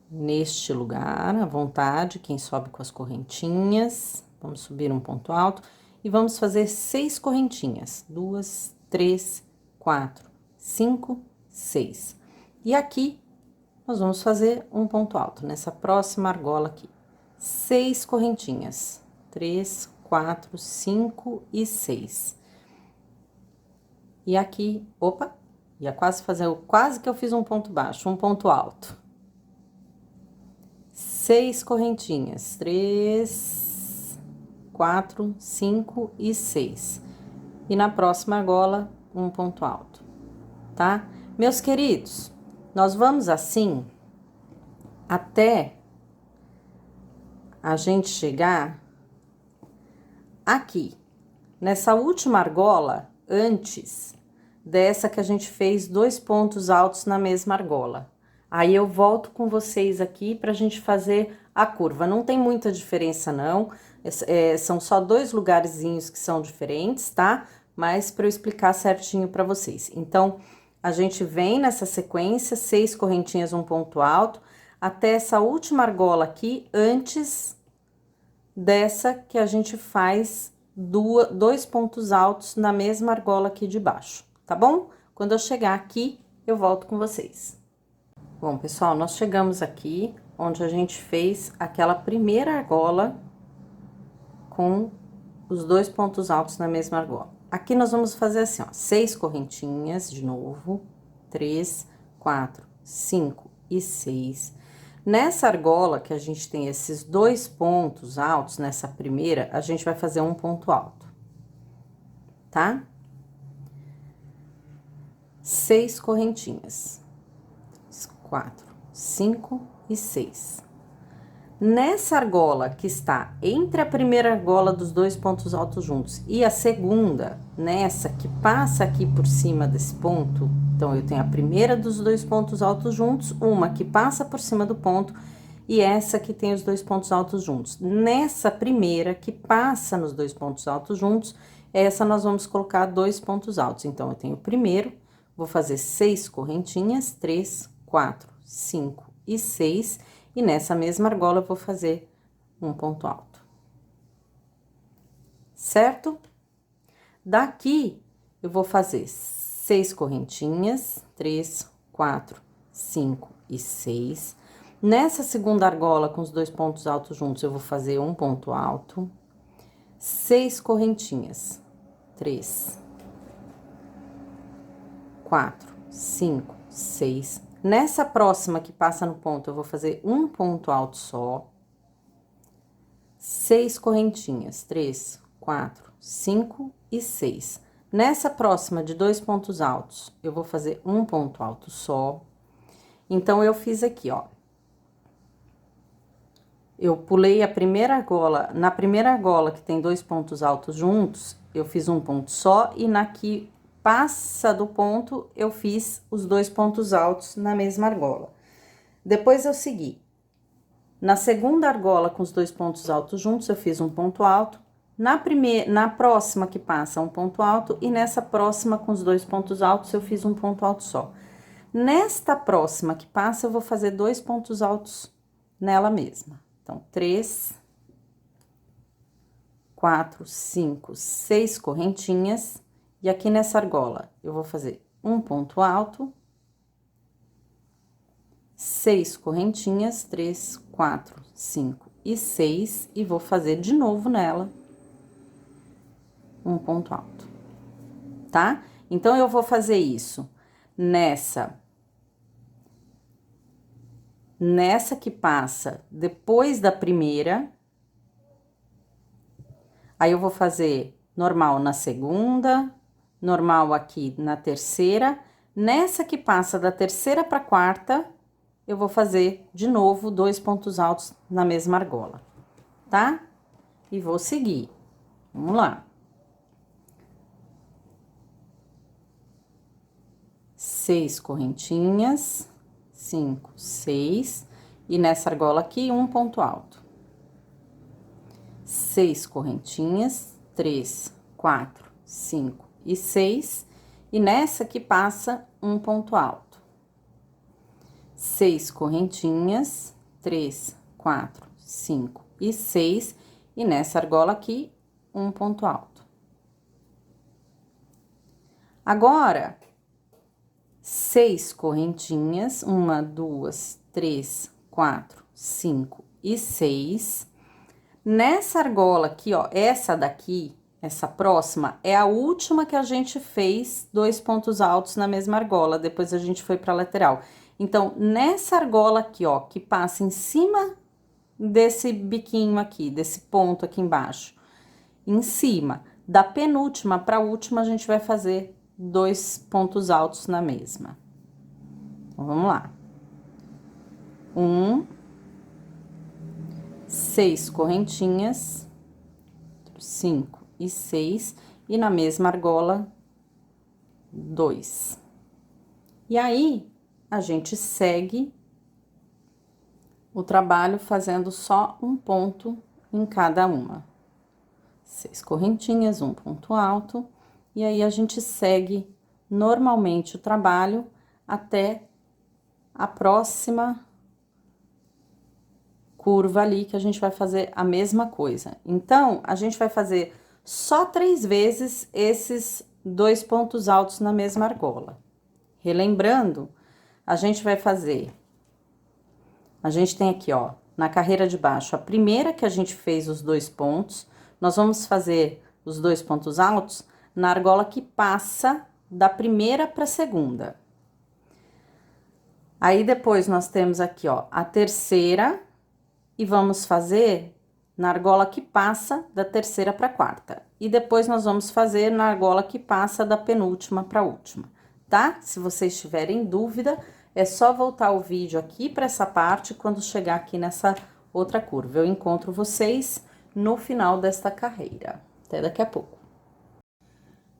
neste lugar, à vontade, quem sobe com as correntinhas. Vamos subir um ponto alto e vamos fazer 6 correntinhas. 2, 3, 4, 5, 6. E aqui, nós vamos fazer um ponto alto, nessa próxima argola aqui. 6 correntinhas. 3, 4, 5 e 6. E aqui, opa, ia quase que eu fiz um ponto baixo, um ponto alto. 6 correntinhas, 3, 4, 5 e 6. E na próxima argola, um ponto alto, tá? Meus queridos, nós vamos assim até a gente chegar aqui, nessa última argola, antes dessa que a gente fez 2 pontos altos na mesma argola. Aí eu volto com vocês aqui pra gente fazer a curva. Não tem muita diferença, não. São só 2 lugarzinhos que são diferentes, tá? Mas para eu explicar certinho pra vocês. Então, a gente vem nessa sequência, 6 correntinhas, um ponto alto, até essa última argola aqui, antes dessa que a gente faz 2 pontos altos na mesma argola aqui de baixo, tá bom? Quando eu chegar aqui, eu volto com vocês. Bom, pessoal, nós chegamos aqui, onde a gente fez aquela primeira argola com os 2 pontos altos na mesma argola. Aqui nós vamos fazer assim, ó, 6 correntinhas de novo, 3, 4, 5 e 6. Nessa argola que a gente tem esses 2 pontos altos, nessa primeira, a gente vai fazer um ponto alto, tá? 6 correntinhas. 4, 5 e 6. Nessa argola que está entre a primeira argola dos 2 pontos altos juntos e a segunda, nessa que passa aqui por cima desse ponto, então, eu tenho a primeira dos 2 pontos altos juntos, uma que passa por cima do ponto e essa que tem os 2 pontos altos juntos. Nessa primeira que passa nos 2 pontos altos juntos, essa nós vamos colocar 2 pontos altos. Então, eu tenho o primeiro, vou fazer 6 correntinhas, 3, 4, 5 e 6, e nessa mesma argola eu vou fazer um ponto alto. Certo? Daqui, eu vou fazer 6 correntinhas, 3, 4, 5 e 6. Nessa segunda argola, com os 2 pontos altos juntos, eu vou fazer um ponto alto. 6 correntinhas, 3, 4, 5, 6. Nessa próxima que passa no ponto, eu vou fazer um ponto alto só. 6 correntinhas, 3, 4, 5 e 6. Nessa próxima de 2 pontos altos, eu vou fazer um ponto alto só. Então, eu fiz aqui, ó. Eu pulei a primeira argola, na primeira argola que tem 2 pontos altos juntos, eu fiz um ponto só, e na que passa do ponto, eu fiz os 2 pontos altos na mesma argola. Depois, eu segui. Na segunda argola, com os 2 pontos altos juntos, eu fiz um ponto alto. Na próxima que passa, um ponto alto. E nessa próxima, com os 2 pontos altos, eu fiz um ponto alto só. Nesta próxima que passa, eu vou fazer 2 pontos altos nela mesma. Então, 3, 4, 5, 6 correntinhas. E aqui nessa argola, eu vou fazer um ponto alto, 6 correntinhas, 3, 4, 5 e 6, e vou fazer de novo nela um ponto alto, tá? Então, eu vou fazer isso nessa que passa depois da primeira. Aí, eu vou fazer normal na segunda, normal aqui na terceira. Nessa que passa da terceira pra quarta, eu vou fazer de novo 2 pontos altos na mesma argola, tá? E vou seguir. Vamos lá. 6 correntinhas, 5, 6, e nessa argola aqui, um ponto alto. 6 correntinhas, 3, 4, 5 e 6, e nessa que passa um ponto alto. 6 correntinhas, 3, 4, 5 e 6, e nessa argola aqui, um ponto alto. Agora, 6 correntinhas, 1, 2, 3, 4, 5 e 6. Nessa argola aqui, ó, essa daqui, essa próxima, é a última que a gente fez 2 pontos altos na mesma argola, depois a gente foi pra lateral. Então, nessa argola aqui, ó, que passa em cima desse biquinho aqui, desse ponto aqui embaixo, em cima, da penúltima pra última, a gente vai fazer 2 pontos altos na mesma. Então, vamos lá. 6 correntinhas, 5 e 6, e na mesma argola, 2. E aí, a gente segue o trabalho fazendo só um ponto em cada uma. 6 correntinhas, um ponto alto, e aí a gente segue normalmente o trabalho até a próxima curva ali, que a gente vai fazer a mesma coisa. Então, a gente vai fazer só 3 vezes esses 2 pontos altos na mesma argola. Relembrando, a gente vai fazer... A gente tem aqui, ó, na carreira de baixo, a primeira que a gente fez os 2 pontos, nós vamos fazer os 2 pontos altos na argola que passa da primeira para a segunda. Aí, depois, nós temos aqui, ó, a terceira, e vamos fazer na argola que passa da terceira para a quarta. E depois, nós vamos fazer na argola que passa da penúltima para a última, tá? Se vocês tiverem dúvida, é só voltar o vídeo aqui para essa parte, quando chegar aqui nessa outra curva. Eu encontro vocês no final desta carreira. Até daqui a pouco.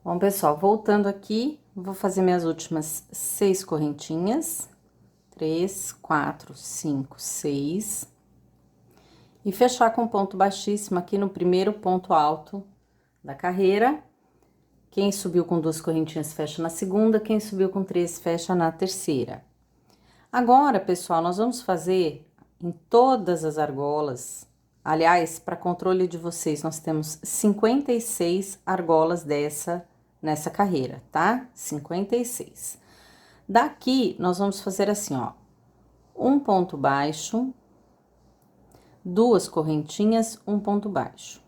Bom, pessoal, voltando aqui, vou fazer minhas últimas 6 correntinhas. 3, 4, 5, 6. E fechar com ponto baixíssimo aqui no primeiro ponto alto da carreira. Quem subiu com 2 correntinhas, fecha na segunda. Quem subiu com 3, fecha na terceira. Agora, pessoal, nós vamos fazer em todas as argolas. Aliás, para controle de vocês, nós temos 56 argolas nessa carreira, tá? 56. Daqui, nós vamos fazer assim, ó. Um ponto baixo, 2 correntinhas, um ponto baixo.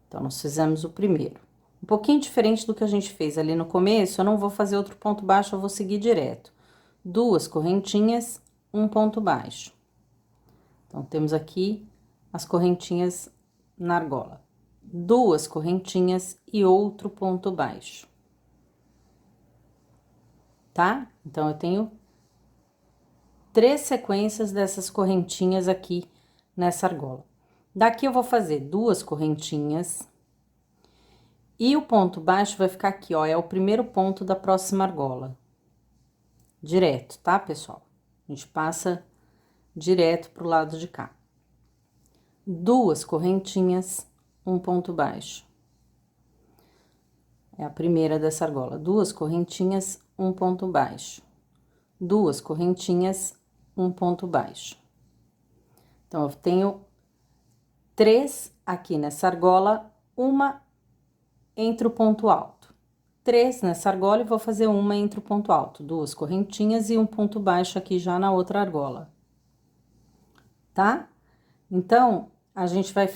Então, nós fizemos o primeiro. Um pouquinho diferente do que a gente fez ali no começo, eu não vou fazer outro ponto baixo, eu vou seguir direto. 2 correntinhas, um ponto baixo. Então, temos aqui as correntinhas na argola. 2 correntinhas e outro ponto baixo. Tá? Então, eu tenho 3 sequências dessas correntinhas aqui nessa argola. Daqui eu vou fazer 2 correntinhas. E o ponto baixo vai ficar aqui, ó, é o primeiro ponto da próxima argola. Direto, tá, pessoal? A gente passa direto pro lado de cá. 2 correntinhas, um ponto baixo. É a primeira dessa argola. 2 correntinhas, um ponto baixo. 2 correntinhas, um ponto baixo. Então, eu tenho 3 aqui nessa argola, uma entre o ponto alto. 3 nessa argola e vou fazer uma entre o ponto alto, 2 correntinhas e um ponto baixo aqui já na outra argola, tá? Então, a gente vai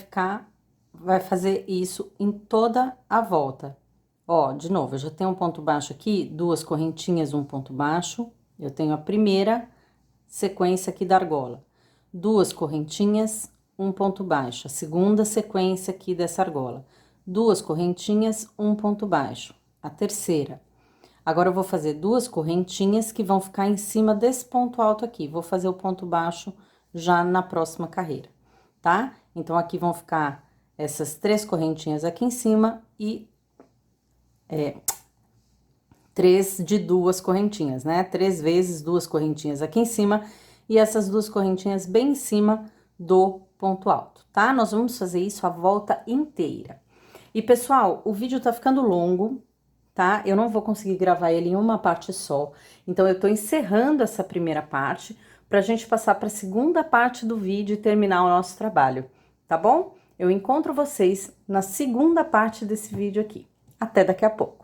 fazer isso em toda a volta. Ó, de novo, eu já tenho um ponto baixo aqui, 2 correntinhas, um ponto baixo. Eu tenho a primeira sequência aqui da argola. 2 correntinhas, um ponto baixo. A segunda sequência aqui dessa argola. 2 correntinhas, um ponto baixo. A terceira. Agora, eu vou fazer 2 correntinhas que vão ficar em cima desse ponto alto aqui. Vou fazer o ponto baixo já na próxima carreira, tá? Então, aqui vão ficar essas 3 correntinhas aqui em cima e 3 de 2 correntinhas, né? 3 vezes 2 correntinhas aqui em cima e essas 2 correntinhas bem em cima do ponto alto, tá? Nós vamos fazer isso a volta inteira. E, pessoal, o vídeo tá ficando longo, tá? Eu não vou conseguir gravar ele em uma parte só, então eu tô encerrando essa primeira parte pra gente passar pra segunda parte do vídeo e terminar o nosso trabalho, tá bom? Eu encontro vocês na segunda parte desse vídeo aqui. Até daqui a pouco.